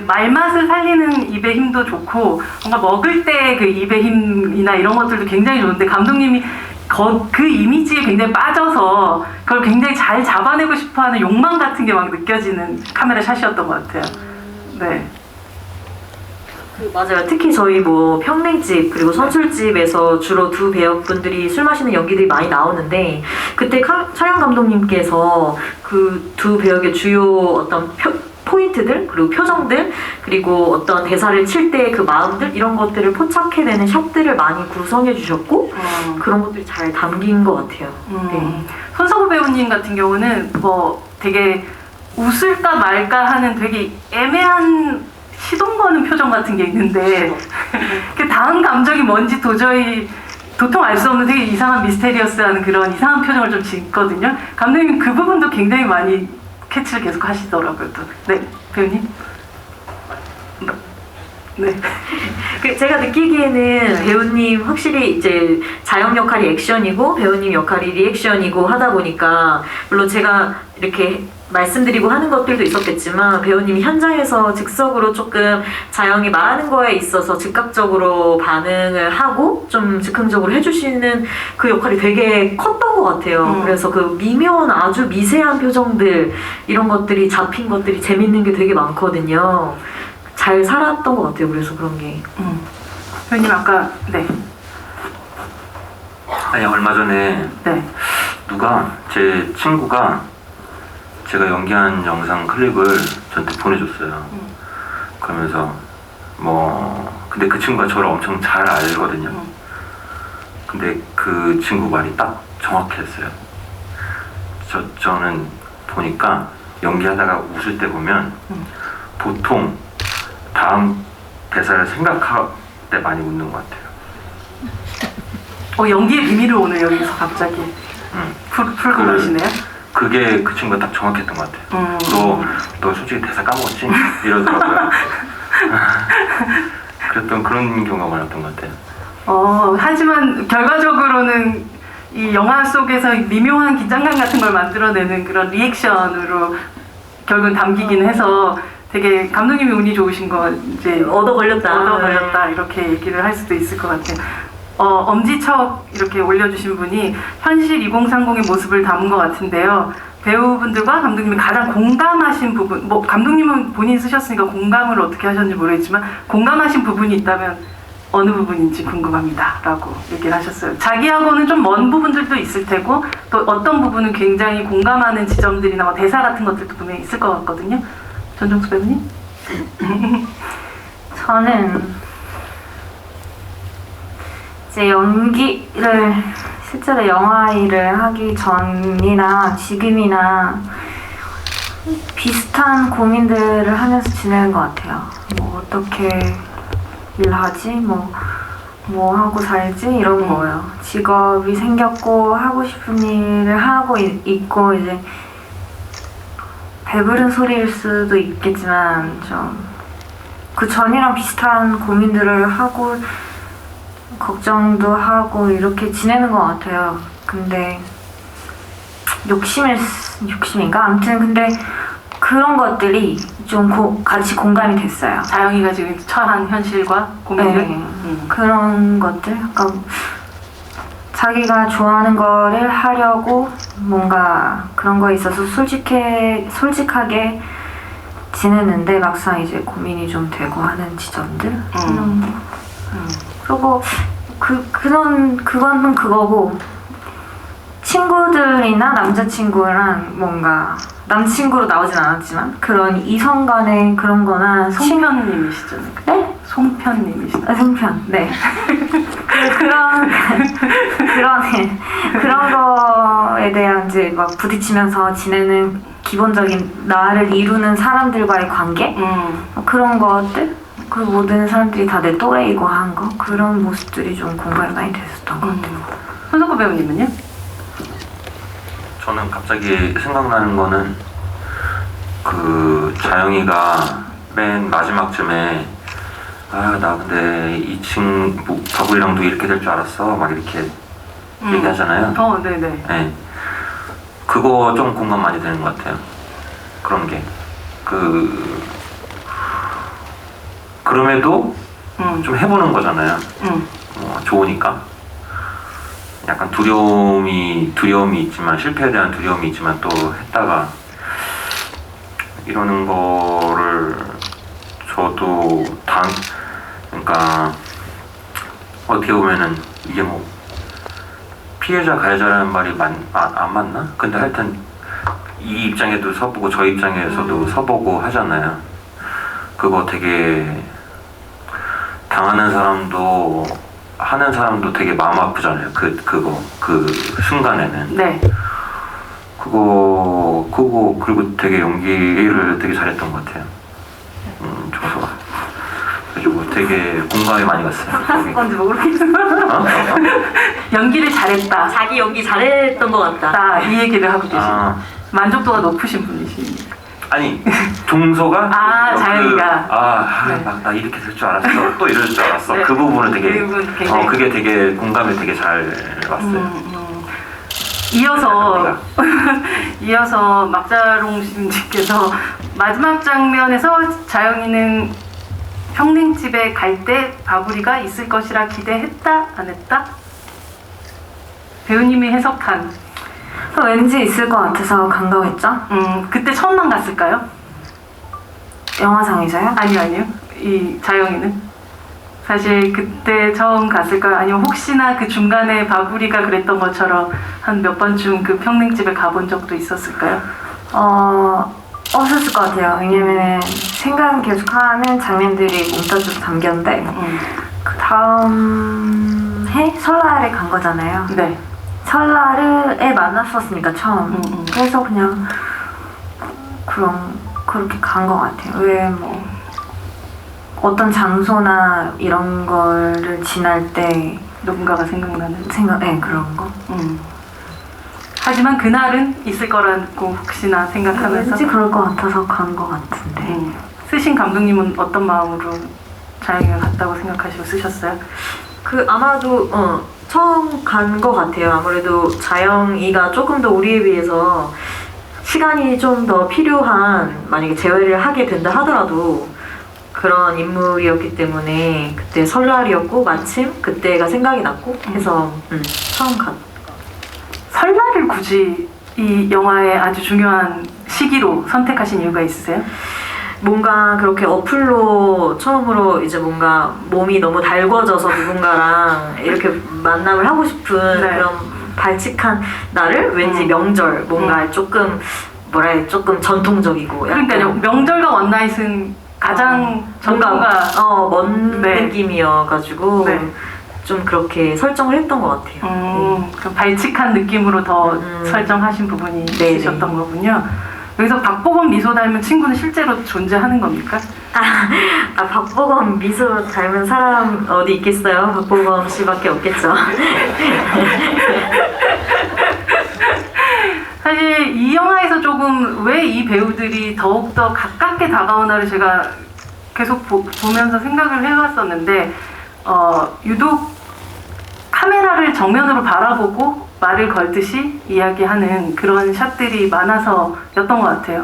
말맛을 살리는 입의 힘도 좋고 뭔가 먹을 때 그 입의 힘이나 이런 것들도 굉장히 좋은데 감독님이 그 이미지에 굉장히 빠져서 그걸 굉장히 잘 잡아내고 싶어하는 욕망 같은 게 막 느껴지는 카메라 샷이었던 것 같아요. 네. 맞아요. 특히 저희 뭐 평냉집 그리고 선술집에서 주로 두 배우분들이 술 마시는 연기들이 많이 나오는데 그때 촬영 감독님께서 그 두 배우의 주요 어떤 포인트들 그리고 표정들 그리고 어떤 대사를 칠 때 그 마음들 이런 것들을 포착해내는 샷들을 많이 구성해 주셨고 그런 것들이 잘 담긴 것 같아요. 네. 손석구 배우님 같은 경우는 뭐 되게 웃을까 말까 하는 되게 애매한 시동 거는 표정 같은 게 있는데 그 다음 감정이 뭔지 도통 알 수 없는 되게 이상한 미스테리어스한 그런 이상한 표정을 좀 짓거든요. 감독님 그 부분도 굉장히 많이 캐치를 계속 하시더라고요. 또. 네, 배우님. 네. 제가 느끼기에는 배우님 확실히 이제 자영 역할이 액션이고 배우님 역할이 리액션이고 하다 보니까 물론 제가 이렇게 말씀드리고 하는 것들도 있었겠지만 배우님이 현장에서 즉석으로 조금 자영이 말하는 거에 있어서 즉각적으로 반응을 하고 좀 즉흥적으로 해주시는 그 역할이 되게 컸던 것 같아요. 그래서 그 미묘한 아주 미세한 표정들 이런 것들이 잡힌 것들이 재밌는 게 되게 많거든요. 잘 살았던 것 같아요. 그래서 그런 게. 배우님 아까 네. 아니 얼마 전에 네. 누가 제 친구가 제가 연기한 영상 클립을 저한테 보내줬어요. 그러면서 뭐 근데 그 친구가 저를 엄청 잘 알거든요. 근데 그 친구 말이 딱 정확했어요. 저는 보니까 연기하다가 웃을 때 보면 보통 다음 대사를 생각할 때 많이 웃는 것 같아요. 연기의 비밀을 오늘 여기서 갑자기 풀고 가시네요. 그게 그 친구가 딱 정확했던 것 같아요. 너 솔직히 대사 까먹었지? 이러더라고요. 그랬던 그런 경우가 많았던 것 같아요. 하지만 결과적으로는 이 영화 속에서 미묘한 긴장감 같은 걸 만들어내는 그런 리액션으로 결국은 담기긴 해서 되게 감독님이 운이 좋으신 거 이제 얻어 걸렸다 이렇게 얘기를 할 수도 있을 것 같아요. 엄지척 이렇게 올려주신 분이 현실 2030의 모습을 담은 것 같은데요. 배우분들과 감독님이 가장 공감하신 부분, 뭐 감독님은 본인 쓰셨으니까 공감을 어떻게 하셨는지 모르겠지만 공감하신 부분이 있다면 어느 부분인지 궁금합니다 라고 얘기를 하셨어요. 자기하고는 좀 먼 부분들도 있을 테고 또 어떤 부분은 굉장히 공감하는 지점들이나 뭐 대사 같은 것들도 분명히 있을 것 같거든요. 전정수 배우님? 저는 이제 연기를 실제로 영화 일을 하기 전이나 지금이나 비슷한 고민들을 하면서 지내는 것 같아요. 뭐 어떻게 일하지? 뭐 하고 살지? 이런 거예요. 직업이 생겼고 하고 싶은 일을 하고 있고 이제 배부른 소리일 수도 있겠지만 좀 그 전이랑 비슷한 고민들을 하고 걱정도 하고 이렇게 지내는 것 같아요. 근데 욕심인가? 아무튼 근데 그런 것들이 좀 같이 공감이 됐어요. 자영이가 지금 처한 현실과 고민들? 네. 그런 것들? 그러니까 자기가 좋아하는 거를 하려고 뭔가 그런 거에 있어서 솔직하게 지내는데 막상 이제 고민이 좀 되고 하는 지점들? 그리고 그거는 그거고 친구들이나 남자친구랑 뭔가 남친구로 나오진 않았지만 그런 이성 간의 그런 거나 송편님이시잖아요. 네? 송편님이시죠. 송편, 네. 그런 거에 대한 이제 막 부딪히면서 지내는 기본적인 나를 이루는 사람들과의 관계? 그런 것들? 그 모든 사람들이 다 내 또래이고 한 거? 그런 모습들이 좀 공감이 많이 됐었던 것 같아요. 손석구 배우님은요? 저는 갑자기 생각나는 거는 그 자영이가 맨 마지막쯤에 나 근데 이 친구 바구이랑도 이렇게 될 줄 알았어 막 이렇게 얘기하잖아요. 네네. 네. 그거 좀 공감 많이 되는 것 같아요. 그런 게 그럼에도 좀 해보는 거잖아요. 좋으니까. 약간 두려움이 있지만 실패에 대한 두려움이 있지만 또 했다가 이러는 거를 저도 그러니까 어떻게 보면은 이게 뭐 피해자 가해자라는 말이 안 맞나? 근데 하여튼 이 입장에도 서보고 저 입장에서도 서보고 하잖아요. 그거 되게 당하는 사람도 하는 사람도 되게 마음 아프잖아요. 그 순간에는. 네. 그거 그리고 되게 연기를 되게 잘했던 것 같아요. 저서 그리고 되게 공감이 많이 갔어요. 거기. 건지 모르겠지만 연기를 잘했다. 자기 연기 잘했던 것 같다. 이 얘기를 하고 계십니다. 아, 만족도가 높으신 분이십니다. 아니 종서가 자연이가. 네. 나 이렇게 될 줄 알았어. 또 이럴 줄 알았어. 네. 그 부분은 되게 그 부분 굉장히 그게 되게 공감이 되게 잘 왔어요. 이어서 막자롱 씨님께서 마지막 장면에서 자영이는 평냉집에 갈 때 바구리가 있을 것이라 기대했다? 안 했다? 배우님이 해석한 왠지 있을 것 같아서 간거겠죠? 그때 처음만 갔을까요? 영화상에서요? 아니요. 이 자영이는 사실 그때 처음 갔을까요? 아니면 혹시나 그 중간에 바구리가 그랬던 것처럼 한 몇 번쯤 그 평냉집에 가본 적도 있었을까요? 없었을 것 같아요. 왜냐면 생각은 계속하는 장면들이 뭉쳐져서 담겼는데 그 다음 해 설날에 간 거잖아요. 네. 설날에 만났었으니까 처음. 그래서 그냥 그렇게 간 것 같아요. 왜 뭐 어떤 장소나 이런 거를 지날 때 누군가가 생각나는. 그런 거. 하지만 그날은 있을 거라고 혹시나 생각하면서 왠지 그럴 것 같아서 간 것 같은데. 쓰신 감독님은 어떤 마음으로 자영이가 갔다고 생각하시고 쓰셨어요? 아마도 처음 간 것 같아요. 아무래도 자영이가 조금 더 우리에 비해서 시간이 좀 더 필요한, 만약에 재회를 하게 된다 하더라도 그런 인물이었기 때문에 그때 설날이었고 마침 그때가 생각이 났고 해서 처음 간. 설날을 굳이 이 영화의 아주 중요한 시기로 선택하신 이유가 있으세요? 뭔가 그렇게 어플로 처음으로 이제 뭔가 몸이 너무 달궈져서 누군가랑 이렇게 만남을 하고 싶은 네. 그런 발칙한 날을 왠지 명절 뭔가 조금 조금 전통적이고 약간 그러니까요. 명절과 원나잇은 가장 전통과 먼 네. 느낌이어가지고 네. 좀 그렇게 설정을 했던 것 같아요. 그 발칙한 느낌으로 더 설정하신 부분이 네네. 있으셨던 거군요. 여기서 박보검 미소 닮은 친구는 실제로 존재하는 겁니까? 박보검 미소 닮은 사람 어디 있겠어요? 박보검 씨밖에 없겠죠. 사실 이 영화에서 조금 왜 이 배우들이 더욱더 가깝게 다가오나를 제가 계속 보면서 생각을 해봤었는데 유독 카메라를 정면으로 바라보고 말을 걸듯이 이야기하는 그런 샷들이 많아서였던 것 같아요.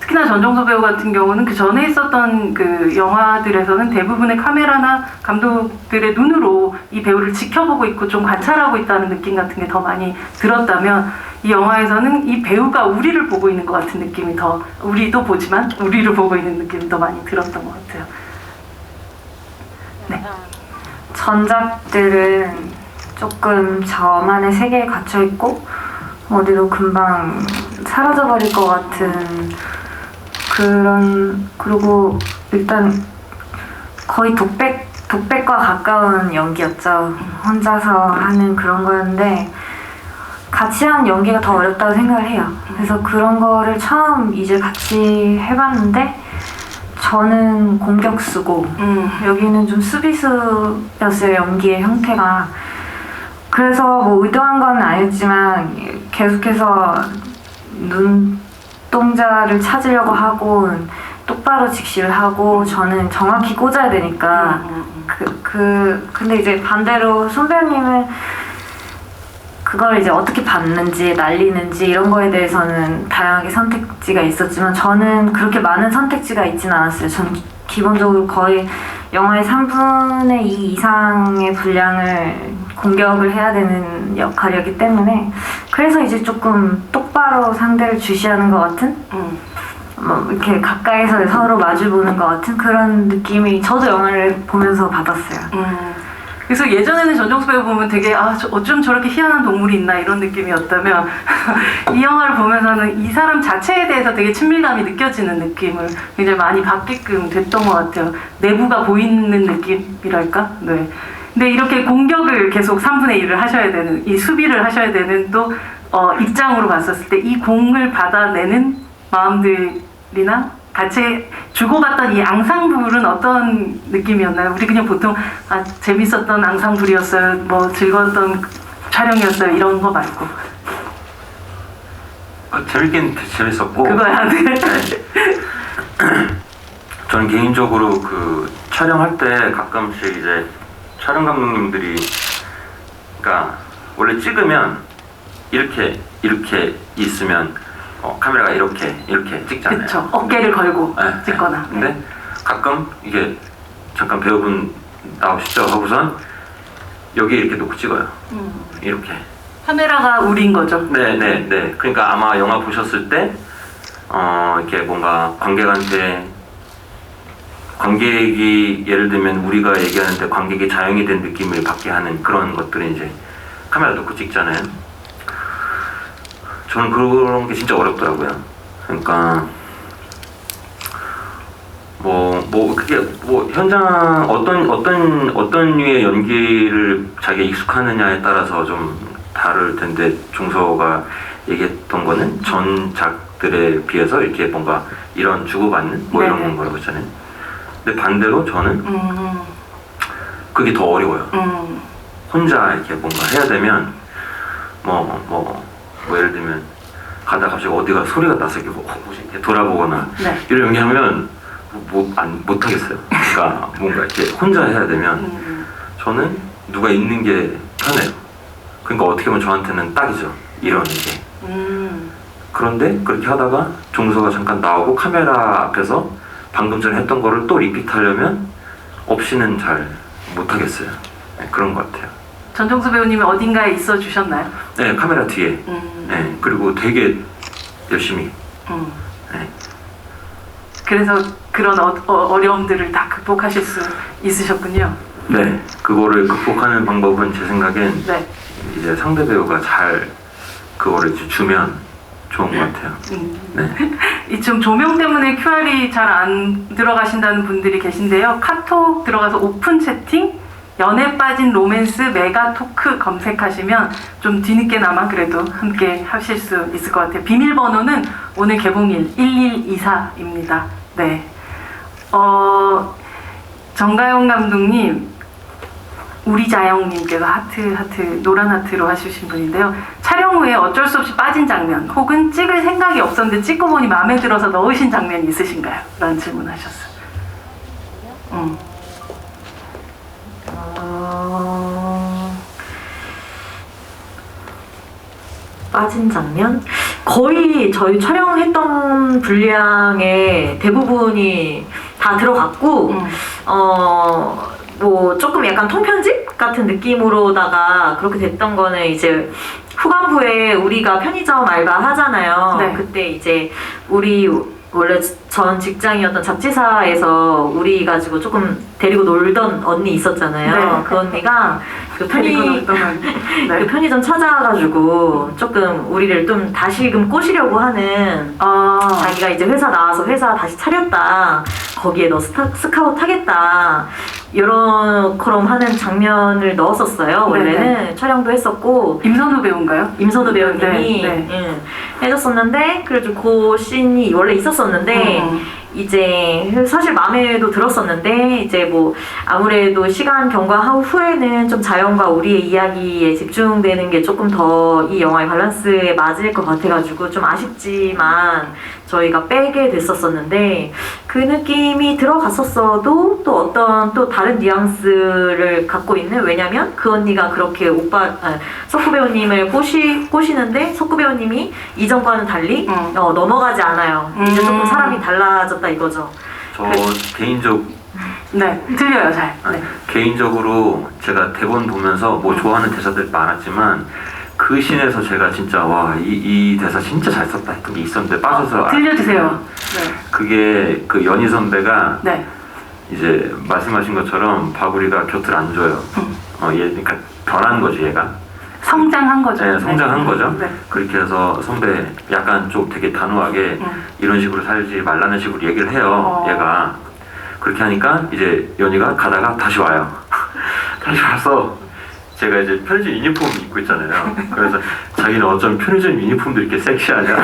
특히나 전종서 배우 같은 경우는 그 전에 있었던 그 영화들에서는 대부분의 카메라나 감독들의 눈으로 이 배우를 지켜보고 있고 좀 관찰하고 있다는 느낌 같은 게 더 많이 들었다면 이 영화에서는 이 배우가 우리를 보고 있는 것 같은 느낌이 우리도 보지만 우리를 보고 있는 느낌이 더 많이 들었던 것 같아요. 네. 전작들은 조금 저만의 세계에 갇혀있고 어디로 금방 사라져버릴 것 같은 그리고 일단 거의 독백과 가까운 연기였죠. 혼자서 하는 그런 거였는데 같이 하는 연기가 더 어렵다고 생각을 해요. 그래서 그런 거를 처음 이제 같이 해봤는데 저는 공격수고 여기는 좀 수비수였어요. 연기의 형태가. 그래서 뭐 의도한 건 아니었지만 계속해서 눈동자를 찾으려고 하고 똑바로 직시를 하고 저는 정확히 꽂아야 되니까 근데 이제 반대로 손배우님은 그걸 이제 어떻게 받는지 날리는지 이런 거에 대해서는 다양하게 선택지가 있었지만 저는 그렇게 많은 선택지가 있지는 않았어요. 전 기본적으로 거의 영화의 3분의 2 이상의 분량을 공격을 해야 되는 역할이었기 때문에 그래서 이제 조금 똑바로 상대를 주시하는 것 같은 뭐 이렇게 가까이서 서로 마주보는 것 같은 그런 느낌이 저도 영화를 보면서 받았어요. 그래서 예전에는 전종수 배우 보면 되게 어쩜 저렇게 희한한 동물이 있나 이런 느낌이었다면 이 영화를 보면서는 이 사람 자체에 대해서 되게 친밀감이 느껴지는 느낌을 굉장히 많이 받게끔 됐던 것 같아요. 내부가 보이는 느낌이랄까? 네. 근데 이렇게 공격을 계속 3분의 1을 하셔야 되는, 이 수비를 하셔야 되는 또 입장으로 봤었을 때 이 공을 받아내는 마음들이나 같이 주고받던 이 앙상블은 어떤 느낌이었나요? 우리 그냥 보통 재밌었던 앙상블이었어요, 뭐 즐거웠던 촬영이었어요 이런 거 말고. 재밌긴 재밌었고 그거야. 네. 저는 개인적으로 그 촬영할 때 가끔씩 이제 촬영 감독님들이, 그러니까 원래 찍으면 이렇게 있으면 카메라가 이렇게 찍잖아요. 그렇죠. 어깨를 걸고 네, 찍거나. 네. 근데 가끔 이게 잠깐 배우분 나오시죠 하고선 여기 이렇게 놓고 찍어요. 이렇게. 카메라가 우린 거죠. 네. 그러니까 아마 영화 보셨을 때 이렇게 뭔가 관객이 예를 들면 우리가 얘기하는데 관객이 자영이 된 느낌을 받게 하는 그런 것들을 이제 카메라 놓고 찍잖아요. 저는 그런 게 진짜 어렵더라고요. 그러니까 그게 현장 어떤 류의 연기를 자기가 익숙하느냐에 따라서 좀 다를 텐데, 종서가 얘기했던 거는 전작들에 비해서 이렇게 뭔가 이런 주고받는 이런 네네. 거라고 했잖아요. 근데 반대로 저는 그게 더 어려워요. 혼자 이렇게 뭔가 해야 되면 예를 들면 가다 갑자기 어디가 소리가 나서 이렇게 돌아보거나 네. 이런 연기하면 못 하겠어요. 그러니까 뭔가 이렇게 혼자 해야 되면 저는 누가 있는 게 편해요. 그러니까 어떻게 보면 저한테는 딱이죠. 이런 게. 그런데 그렇게 하다가 종서가 잠깐 나오고 카메라 앞에서 방금 전에 했던 거를 또 리피트하려면 없이는 잘 못하겠어요. 네, 그런 것 같아요. 전종수 배우님이 어딘가에 있어 주셨나요? 네, 카메라 뒤에. 네, 그리고 되게 열심히. 네. 그래서 그런 어려움들을 다 극복하실 수 있으셨군요. 네, 그거를 극복하는 방법은 제 생각엔 네. 이제 상대 배우가 잘 그거를 주면 좋은 것 같아요. 네. 이 좀 조명 때문에 QR이 잘 안 들어가신다는 분들이 계신데요. 카톡 들어가서 오픈 채팅, 연애 빠진 로맨스 메가 토크 검색하시면 좀 뒤늦게나마 그래도 함께 하실 수 있을 것 같아요. 비밀번호는 오늘 개봉일 1124입니다. 네. 정가영 감독님, 우리자영님께서 하트 노란 하트로 해주신 분인데요. 촬영 후에 어쩔 수 없이 빠진 장면 혹은 찍을 생각이 없었는데 찍고 보니 마음에 들어서 넣으신 장면이 있으신가요? 라는 질문하셨어요. 빠진 장면? 거의 저희 촬영했던 분량의 대부분이 다 들어갔고 뭐 조금 약간 통편집 같은 느낌으로다가 그렇게 됐던 거는 이제 후반부에 우리가 편의점 알바 하잖아요. 네. 그때 이제 우리 원래 전 직장이었던 잡지사에서 우리 가지고 조금 데리고 놀던 언니 있었잖아요. 네. 그 언니가 그 네. 그 편의점 찾아가지고 조금 우리를 좀 다시금 꼬시려고 하는, 자기가 이제 회사 나와서 회사 다시 차렸다, 거기에 너 스카우트 하겠다, 이런 그럼 하는 장면을 넣었었어요. 원래는 네네. 촬영도 했었고. 임선우 배우인가요? 임선우 배우님이 네. 해줬었는데, 그래도 그 씬이 원래 있었었는데 이제 사실 마음에도 들었었는데, 이제 뭐 아무래도 시간 경과 후에는 좀 자연과 우리의 이야기에 집중되는 게 조금 더 이 영화의 밸런스에 맞을 것 같아가지고 좀 아쉽지만 저희가 빼게 됐었었는데, 그 느낌이 들어갔었어도 또 어떤 또 다른 뉘앙스를 갖고 있는, 왜냐면 그 언니가 그렇게 석구 배우님을 꼬시는데 석구 배우님이 이전과는 달리 넘어가지 않아요. 이제 조금 사람이 달라졌다 이거죠. 저 네, 들려요, 잘. 네. 개인적으로 제가 대본 보면서 뭐 좋아하는 대사들 많았지만 그 씬에서 제가 진짜 이 대사 진짜 잘 썼다 했던 게 있었는데 빠져서 들려주세요. 네. 그게 그 연희 선배가 네. 이제 말씀하신 것처럼 바구리가 곁을 안 줘요. 얘 그러니까 변한 거지 얘가. 성장한 거죠. 네, 성장한 거죠. 네. 그렇게 해서 선배 약간 좀 되게 단호하게 이런 식으로 살지 말라는 식으로 얘기를 해요. 얘가 그렇게 하니까 이제 연희가 가다가 다시 와요. 다시 와서 제가 이제 편의점 유니폼 입고 있잖아요. 그래서 자기는 어쩜 편의점 유니폼도 이렇게 섹시하냐.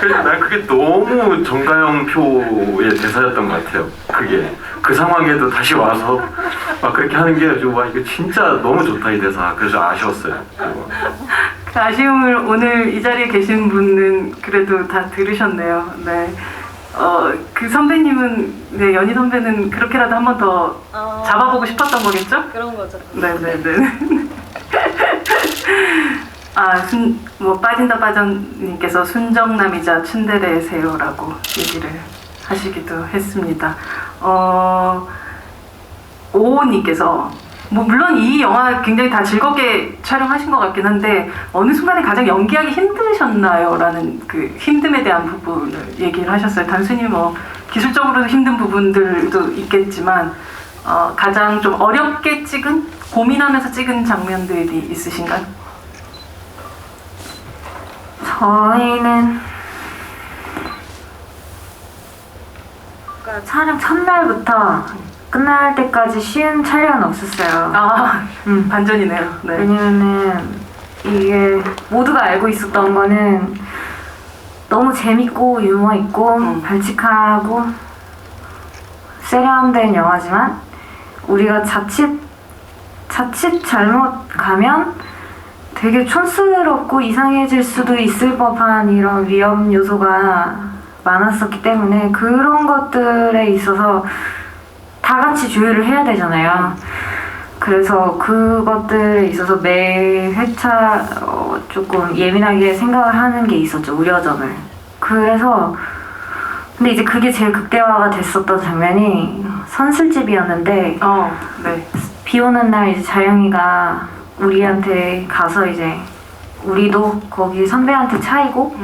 그래서 난 그게 너무 정가영 표의 대사였던 것 같아요. 그게 그 상황에도 다시 와서 막 그렇게 하는 게 와 이거 진짜 너무 좋다 이 대사. 그래서 아쉬웠어요. 그거. 그 아쉬움을 오늘 이 자리에 계신 분은 그래도 다 들으셨네요. 네. 그 선배님은, 네, 연희 선배는 그렇게라도 한 번 더 잡아보고 싶었던 거겠죠? 그런 거죠. 네네네. 빠진다 빠전님께서 순정남이자 츤데레세요라고 얘기를 하시기도 했습니다. 오호님께서 물론 이 영화 굉장히 다 즐겁게 촬영하신 것 같긴 한데 어느 순간에 가장 연기하기 힘드셨나요? 라는 그 힘듦에 대한 부분을 얘기를 하셨어요. 단순히 기술적으로도 힘든 부분들도 있겠지만 가장 좀 어렵게 찍은, 고민하면서 찍은 장면들이 있으신가요? 저희는 그러니까 촬영 첫날부터 끝날 때까지 쉬운 촬영은 없었어요. 반전이네요. 네. 왜냐면은 이게 모두가 알고 있었던 거는 너무 재밌고 유머 있고 발칙하고 세련된 영화지만 우리가 자칫 잘못 가면 되게 촌스럽고 이상해질 수도 있을 법한 이런 위험 요소가 많았었기 때문에 그런 것들에 있어서 다 같이 조율을 해야 되잖아요. 그래서 그것들에 있어서 매 회차 조금 예민하게 생각을 하는 게 있었죠. 우려점을. 그래서 근데 이제 그게 제일 극대화가 됐었던 장면이 선술집이었는데 네. 비 오는 날 이제 자영이가 우리한테 가서 이제 우리도 거기 선배한테 차이고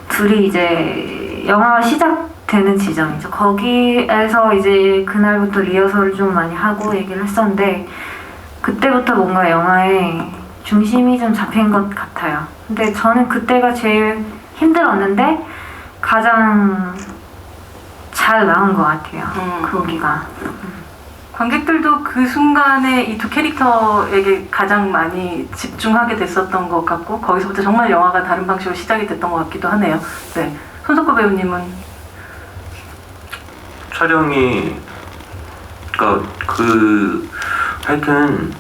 둘이 이제 영화가 시작되는 지점이죠. 거기에서 이제 그날부터 리허설을 좀 많이 하고 얘기를 했었는데 그때부터 뭔가 영화에 중심이 좀 잡힌 것 같아요. 근데 저는 그때가 제일 힘들었는데 가장 잘 나온 것 같아요. 거기가. 관객들도 그 순간에 이 두 캐릭터에게 가장 많이 집중하게 됐었던 것 같고 거기서부터 정말 영화가 다른 방식으로 시작이 됐던 것 같기도 하네요. 네, 손석구 배우님은? 촬영이 하여튼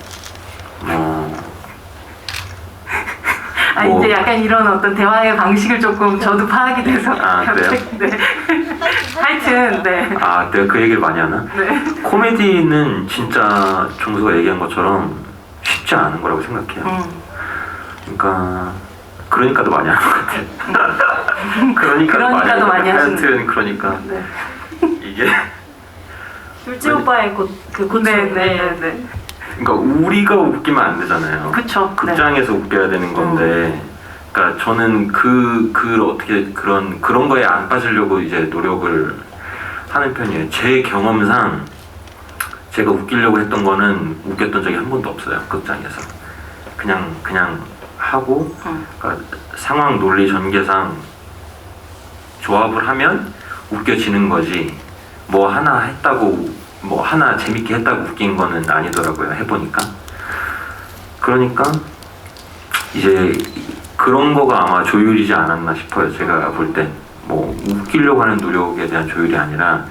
이제 약간 이런 어떤 대화의 방식을 조금 저도 파악이 돼서 그래요? 네. 하여튼 네. 내가 그 얘기를 많이 하나? 네. 코미디는 진짜 종수가 얘기한 것처럼 쉽지 않은 거라고 생각해요. 그러니까도 많이 하는 것 같아요. 그러니까도 많이 하시는. 하여튼 그러니까 네. 이게 둘째 오빠의 그 고충. 네. 그러니까 우리가 웃기면 안 되잖아요. 그쵸. 극장에서 웃겨야 되는 건데, 그러니까 저는 어떻게 그런 거에 안 빠지려고 이제 노력을 하는 편이에요. 제 경험상 제가 웃기려고 했던 거는 웃겼던 적이 한 번도 없어요. 극장에서 그냥 하고, 그러니까 상황 논리 전개상 조합을 하면 웃겨지는 거지. 뭐 하나 했다고. 하나 재밌게 했다고 웃긴 거는 아니더라고요. 해보니까. 그러니까 이제 그런 거가 아마 조율이지 않았나 싶어요. 제가 볼 때 웃기려고 하는 노력에 대한 조율이 아니라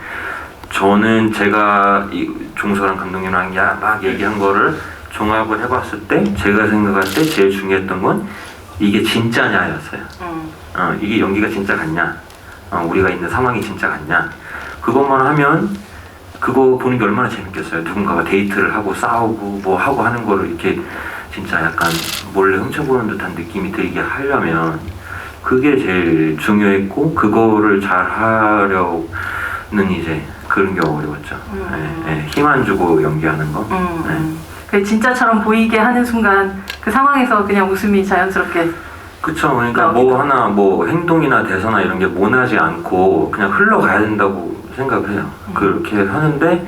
저는 제가 종서랑 감독님이랑 막 얘기한 거를 종합을 해봤을 때 제가 생각할 때 제일 중요했던 건 이게 진짜냐였어요. 이게 연기가 진짜 같냐, 우리가 있는 상황이 진짜 같냐. 그것만 하면 그거 보는 게 얼마나 재밌겠어요. 누군가가 데이트를 하고 싸우고 뭐 하고 하는 거를 이렇게 진짜 약간 몰래 훔쳐보는 듯한 느낌이 들게 하려면 그게 제일 중요했고 그거를 잘 하려는 이제 그런 게 어려웠죠. 힘 안 주고 연기하는 거. 그 진짜처럼 보이게 하는 순간 그 상황에서 그냥 웃음이 자연스럽게 그쵸. 그러니까 나오기도 뭐 하나 뭐 행동이나 대사나 이런 게 모나지 않고 그냥 흘러가야 된다고 생각을 해요. 그렇게 하는데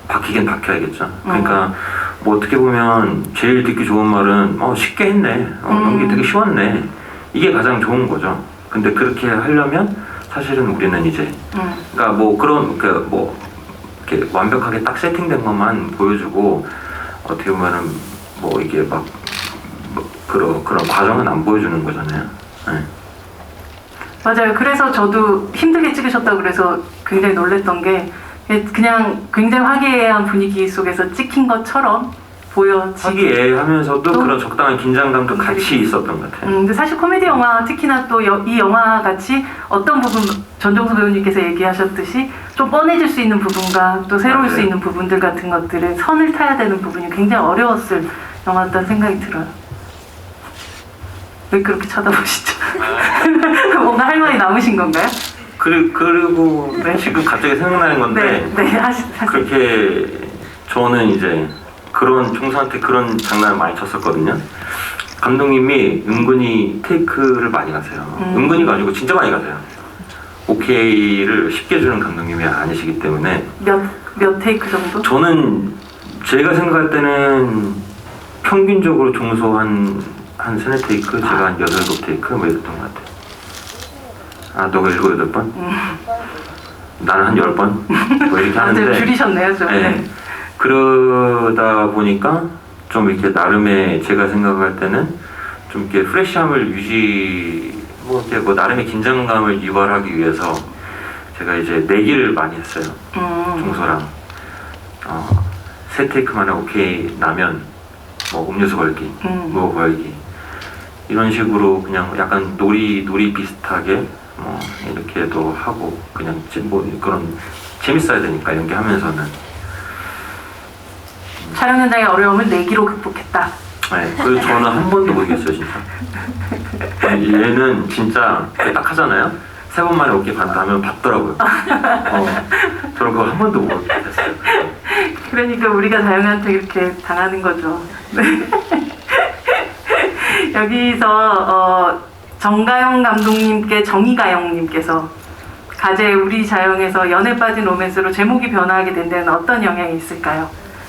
바뀌긴 바뀌어야겠죠. 그러니까 뭐 어떻게 보면 제일 듣기 좋은 말은 쉽게 했네. 연기 되게 쉬웠네. 이게 가장 좋은 거죠. 근데 그렇게 하려면 사실은 우리는 이제 그러니까 뭐 그런 뭐 이렇게 완벽하게 딱 세팅된 것만 보여주고 어떻게 보면은 뭐 이게 막 뭐 그런 과정은 안 보여주는 거잖아요. 네. 맞아요. 그래서 저도 힘들게 찍으셨다고 그래서 굉장히 놀랬던 게 그냥 굉장히 화기애애한 분위기 속에서 찍힌 것처럼 보여지고 화기애애하면서도 또 그런 적당한 긴장감도 같이 있었던 것 같아요. 근데 사실 코미디 영화 특히나 또 이 영화 같이 어떤 부분 전종수 배우님께서 얘기하셨듯이 좀 뻔해질 수 있는 부분과 또 새로울 수 맞아요. 있는 부분들 같은 것들을 선을 타야 되는 부분이 굉장히 어려웠을 영화였다는 생각이 들어요. 왜 그렇게 쳐다보시죠? 뭔가 할 말이 남으신 건가요? 그리고 지금 갑자기 생각나는 건데 하시죠. 그렇게 저는 이제 그런 총수한테 그런 장난을 많이 쳤었거든요. 감독님이 은근히 테이크를 많이 가세요. 은근히가 아니고 진짜 많이 가세요. 오케이를 쉽게 주는 감독님이 아니시기 때문에 몇 테이크 정도? 저는 제가 생각할 때는 평균적으로 종소 한 세네 테이크, 제가 한 8테이크 뭐 이랬던 것 같아요. 너가 7, 8번? 나는 한 10번? 뭐 이렇게 하는데 줄이셨네요, 좀. 네. 그러다 보니까 좀 이렇게 나름의 제가 생각할 때는 좀 이렇게 프레시함을 뭐 나름의 긴장감을 유발하기 위해서 제가 이제 내기를 많이 했어요. 종소랑 세 테이크만에 오케이 나면 뭐 음료수 걸기, 뭐 걸기 이런 식으로 그냥 약간 놀이 비슷하게 뭐 이렇게도 하고 그냥 뭐 그런 재밌어야 되니까 연기하면서는 촬영 현장의 어려움을 내기로 극복했다. 네, 그래서 저는 한 번도 못 이겼어요 진짜. 얘는 진짜 딱 하잖아요. 3번 만에 오케이 반다 하면 받더라고요. 저는 그거 한 번도 못 했어요. 그러니까 우리가 자영한테 이렇게 당하는 거죠. 여기서 정가영 감독님께 정희가영님께서 가제 우리 자영에서 연애 빠진 로맨스로 제목이 변화하게 된 데는 어떤 영향이 있을까요?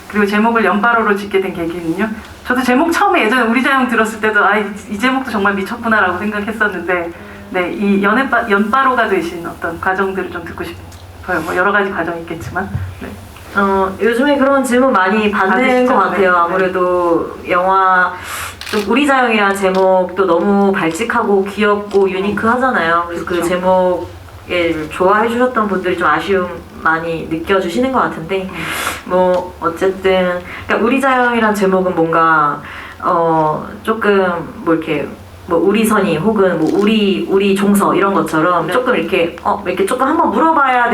그리고 제목을 연바로로 짓게 된 계기는요? 저도 제목 처음에 예전에 우리 자영 들었을 때도 이 제목도 정말 미쳤구나라고 생각했었는데 네, 이 연바로가 되신 어떤 과정들을 좀 듣고 싶어요. 뭐 여러 가지 과정이 있겠지만 네. 요즘에 그런 질문 많이 받는 받으시죠? 것 같아요. 네. 아무래도 영화 좀 우리 자영이라는 제목도 너무 발칙하고 귀엽고 유니크하잖아요. 그래서 그 그렇죠. 제목을 좋아해 주셨던 분들이 좀 아쉬움 많이 느껴주시는 것 같은데 뭐 어쨌든 그러니까 우리 자영이란 제목은 뭔가 조금 뭐 이렇게 뭐 우리 선이 혹은 뭐 우리 종서 이런 것처럼 네. 조금 이렇게 이렇게 조금 한번 되물어봐야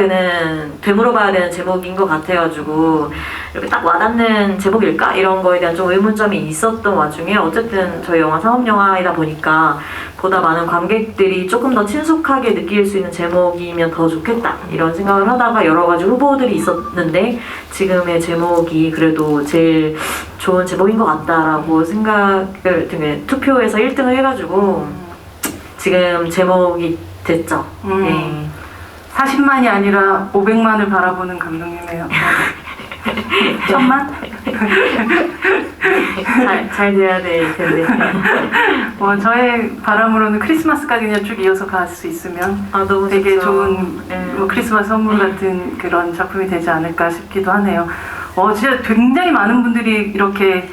되는 제목인 것 같아가지고 이렇게 딱 와닿는 제목일까 이런 거에 대한 좀 의문점이 있었던 와중에 어쨌든 저희 영화 상업영화이다 보니까 보다 많은 관객들이 조금 더 친숙하게 느낄 수 있는 제목이면 더 좋겠다 이런 생각을 하다가 여러 가지 후보들이 있었는데 지금의 제목이 그래도 제일 좋은 제목인 것 같다라고 생각을 되게 투표에서 1등을 해가지고 지금 제목이 됐죠. 네. 40만이 아니라 500만을 바라보는 감독님이에요. 1000만? 잘 돼야 될 텐데. 저의 바람으로는 크리스마스까지 그냥 쭉 이어서 갈 수 있으면 너무 되게 좋죠. 좋은 뭐 크리스마스 선물 같은 그런 작품이 되지 않을까 싶기도 하네요. 진짜 굉장히 많은 분들이 이렇게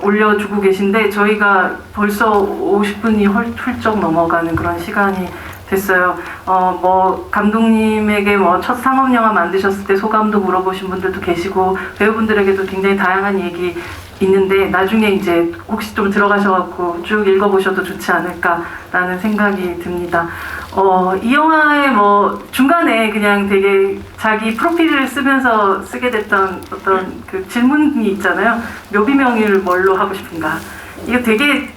올려주고 계신데 저희가 벌써 50분이 훌쩍 넘어가는 그런 시간이 됐어요. 뭐 감독님에게 뭐 첫 상업 영화 만드셨을 때 소감도 물어보신 분들도 계시고 배우분들에게도 굉장히 다양한 얘기 있는데 나중에 이제 혹시 좀 들어가셔갖고 쭉 읽어보셔도 좋지 않을까라는 생각이 듭니다. 이 영화에 뭐 중간에 그냥 되게 자기 프로필을 쓰면서 쓰게 됐던 어떤 그 질문이 있잖아요. 묘비명의를 뭘로 하고 싶은가? 이거 되게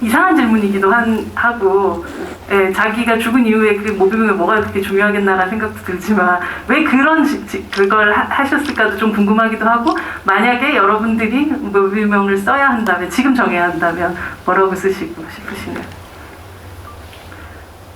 이상한 질문이기도 하고 예, 자기가 죽은 이후에 그 묘비명이 뭐가 그렇게 중요하겠나라는 생각도 들지만 왜 그런 그걸 하셨을까도 좀 궁금하기도 하고 만약에 여러분들이 묘비명을 써야 한다면 지금 정해야 한다면 뭐라고 쓰시고 싶으신가요?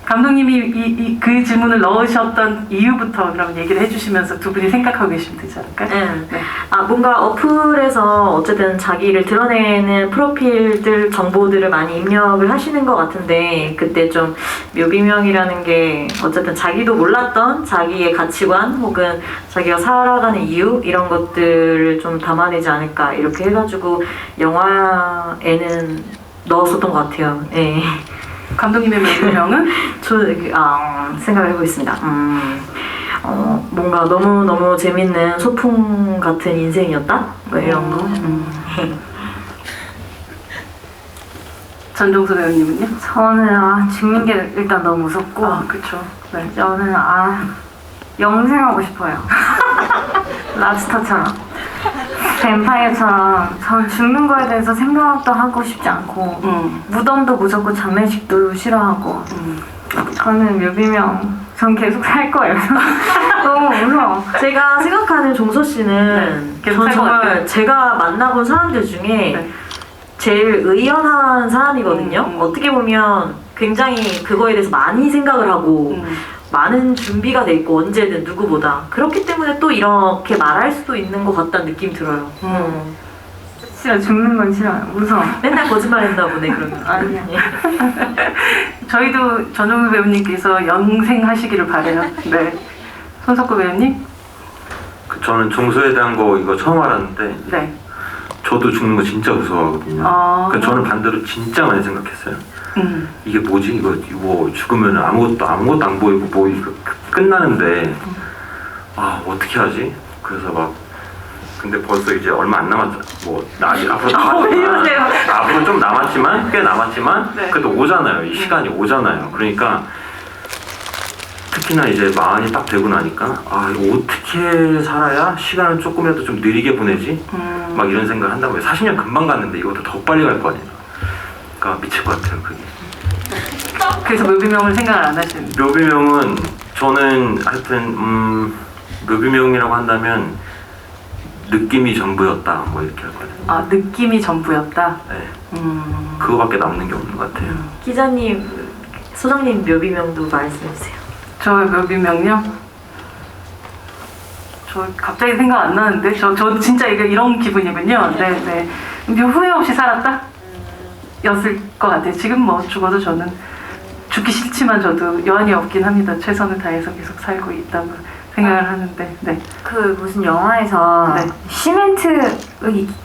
감독님이 그 질문을 넣으셨던 이유부터 그럼 얘기를 해주시면서 두 분이 생각하고 계시면 되지 않을까요? 네. 아, 뭔가 어플에서 어쨌든 자기를 드러내는 프로필들 정보들을 많이 입력을 하시는 것 같은데 그때 좀 묘비명이라는 게 어쨌든 자기도 몰랐던 자기의 가치관 혹은 자기가 살아가는 이유 이런 것들을 좀 담아내지 않을까 이렇게 해가지고 영화에는 넣었었던 것 같아요. 네. 감독님의 묘비명은? 생각을 해보겠습니다. 뭔가 너무너무 재밌는 소풍 같은 인생이었다? 뭐 이런 거. 전종수 배우님은요? 저는 죽는 게 일단 너무 무섭고 그쵸. 네. 저는 영생하고 싶어요. 랍스터처럼 뱀파이어처럼 전 죽는 거에 대해서 생각도 하고 싶지 않고 무덤도 무섭고 장례식도 싫어하고 저는 묘비명 전 계속 살 거예요. 너무 무서워. 제가 생각하는 종서 씨는 계속 전 살것 같아요. 정말 제가 만나본 사람들 중에 네. 제일 의연한 사람이거든요. 어떻게 보면 굉장히 그거에 대해서 많이 생각을 하고 많은 준비가 돼 있고 언제든 누구보다 그렇기 때문에 또 이렇게 말할 수도 있는 것 같다는 느낌이 들어요. 싫어. 죽는 건 싫어요. 무서워. 맨날 거짓말했나 보네 그러면. 아니야. 저희도 전종수 배우님께서 영생하시기를 바래요. 네. 손석구 배우님? 저는 종소에 대한 거 이거 처음 알았는데 네. 저도 죽는 거 진짜 무서워하거든요. 그러니까 저는 반대로 진짜 많이 생각했어요. 이게 뭐지? 이거 죽으면 아무것도 안 보이고 뭐 이거 끝나는데 어떻게 하지? 그래서 막 근데 벌써 이제 얼마 안 남았죠. 아직 앞으로 앞으로 좀 남았지만 꽤 남았지만 네. 그래도 오잖아요. 이 시간이 오잖아요. 그러니까 특히나 이제 마흔이 딱 되고 나니까 이거 어떻게 살아야 시간을 조금이라도 좀 느리게 보내지? 막 이런 생각을 한다고요. 40년 금방 갔는데 이것도 더 빨리 갈 거 아니에요. 그러니까 미칠 것 같아요. 그게. 그래서 묘비명을 생각을 안 하시는. 묘비명은 저는 하여튼 묘비명이라고 한다면 느낌이 전부였다 뭐 이렇게 하거든요. 느낌이 전부였다. 네. 그거밖에 남는 게 없는 것 같아요. 기자님, 소장님 묘비명도 말씀해주세요. 저의 묘비명요? 저 갑자기 생각 안 나는데 저 진짜 이런 기분이군요. 네. 근데 후회 없이 살았다? 였을 것 같아요. 지금 뭐 죽어도 저는 죽기 싫지만 저도 여한이 없긴 합니다. 최선을 다해서 계속 살고 있다고 생각을 하는데. 네. 그 무슨 영화에서 네. 시멘트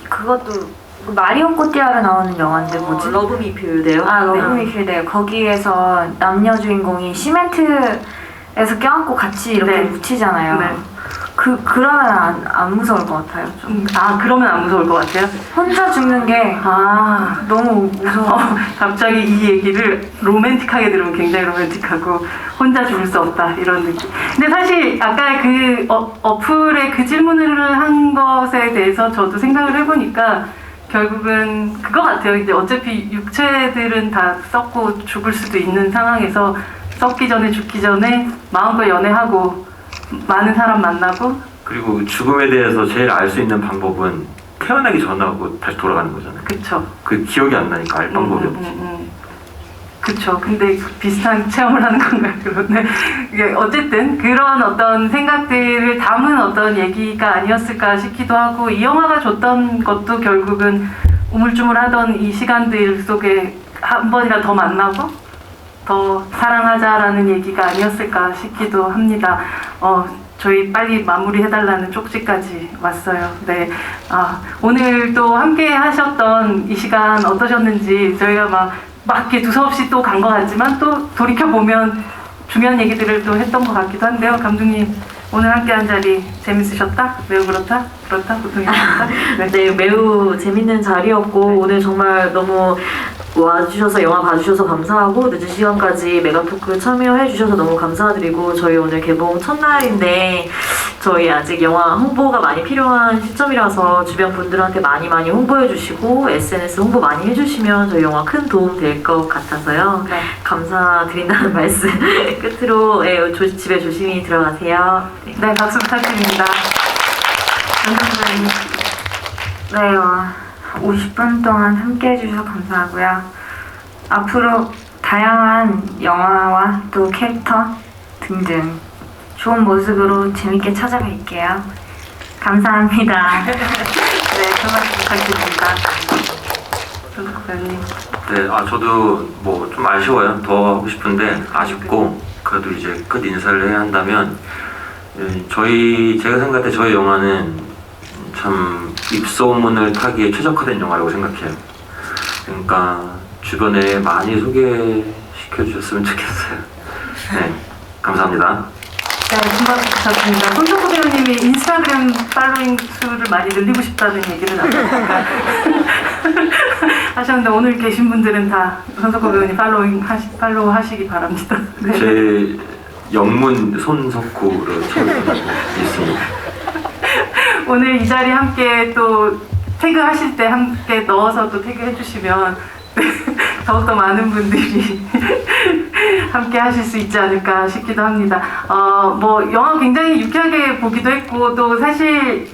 그것도 마리온 코티아르 나오는 영화인데 뭐지? 러브미 뷰대요? 러브미 퓨데요. 거기에서 남녀 주인공이 시멘트에서 껴안고 같이 이렇게 네. 묻히잖아요. 네. 그러면 안 무서울 것 같아요. 좀. 그러면 안 무서울 것 같아요? 혼자 죽는 게 너무 무서워. 갑자기 이 얘기를 로맨틱하게 들으면 굉장히 로맨틱하고 혼자 죽을 수 없다 이런 느낌. 근데 사실 아까 그 어플에 그 질문을 한 것에 대해서 저도 생각을 해보니까 결국은 그거 같아요. 이제 어차피 육체들은 다 썩고 죽을 수도 있는 상황에서 썩기 전에 죽기 전에 마음껏 연애하고 많은 사람 만나고 그리고 죽음에 대해서 제일 알 수 있는 방법은 태어나기 전하고 다시 돌아가는 거잖아요. 그쵸. 그 기억이 안 나니까 알 방법이 없지. 그쵸. 근데 비슷한 체험을 하는 건가요? 그런데 이게 어쨌든 그런 어떤 생각들을 담은 어떤 얘기가 아니었을까 싶기도 하고 이 영화가 줬던 것도 결국은 우물쭈물하던 이 시간들 속에 한 번이라도 더 만나고 더 사랑하자라는 얘기가 아니었을까 싶기도 합니다. 저희 빨리 마무리해달라는 쪽지까지 왔어요. 네. 오늘 또 함께 하셨던 이 시간 어떠셨는지 저희가 막 이렇게 두서없이 또 간 것 같지만 또 돌이켜보면 중요한 얘기들을 또 했던 것 같기도 한데요. 감독님, 오늘 함께 한 자리 재밌으셨다? 매우 그렇다? 보통 이렇다? 네, 매우 재밌는 자리였고 오늘 정말 너무 와주셔서 영화 봐주셔서 감사하고 늦은 시간까지 메가토크 참여해주셔서 너무 감사드리고 저희 오늘 개봉 첫날인데 저희 아직 영화 홍보가 많이 필요한 시점이라서 주변 분들한테 많이 홍보해 주시고 SNS 홍보 많이 해주시면 저희 영화 큰 도움 될 것 같아서요. 네. 감사드린다는 말씀 끝으로 예, 집에 조심히 들어가세요. 네. 네, 박수 부탁드립니다. 연정부장님. 네, 50분 동안 함께 해주셔서 감사하고요. 앞으로 다양한 영화와 또 캐릭터 등등 좋은 모습으로 재밌게 찾아뵐게요. 감사합니다. 네, 그 말씀 부탁드립니다. 전석 배우님. 네, 저도 뭐 좀 아쉬워요. 더 하고 싶은데 아쉽고 그래도 이제 끝 인사를 해야 한다면 제가 생각할 때 저희 영화는 참 입소문을 타기에 최적화된 영화라고 생각해요. 그러니까 주변에 많이 소개시켜 주셨으면 좋겠어요. 네, 감사합니다. 네, 큰 박수 부탁드립니다. 손석구 배우님이 인스타그램 팔로잉 수를 많이 늘리고 싶다는 얘기를 하셨는데 오늘 계신 분들은 다 손석구 배우님 팔로우 하시기 바랍니다. 네. 제 영문 손석구로 찾아뵙고 있습니다. 오늘 이 자리 함께 또 태그 하실 때 함께 넣어서 또 태그 해주시면 더욱더 많은 분들이 함께 하실 수 있지 않을까 싶기도 합니다. 뭐 영화 굉장히 유쾌하게 보기도 했고 또 사실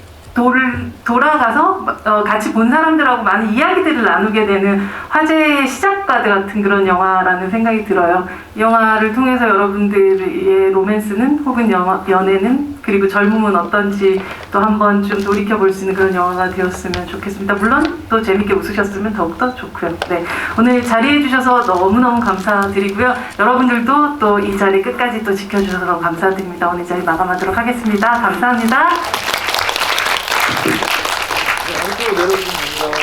돌아가서 같이 본 사람들하고 많은 이야기들을 나누게 되는 화제의 시작과 같은 그런 영화라는 생각이 들어요. 이 영화를 통해서 여러분들의 로맨스는 혹은 연애는 그리고 젊음은 어떤지 또 한번 좀 돌이켜볼 수 있는 그런 영화가 되었으면 좋겠습니다. 물론 또 재밌게 웃으셨으면 더욱더 좋고요. 네, 오늘 자리해 주셔서 너무너무 감사드리고요. 여러분들도 또 이 자리 끝까지 또 지켜주셔서 너무 감사드립니다. 오늘 이 자리 마감하도록 하겠습니다. 감사합니다. 네, 안쪽으로 내려주시면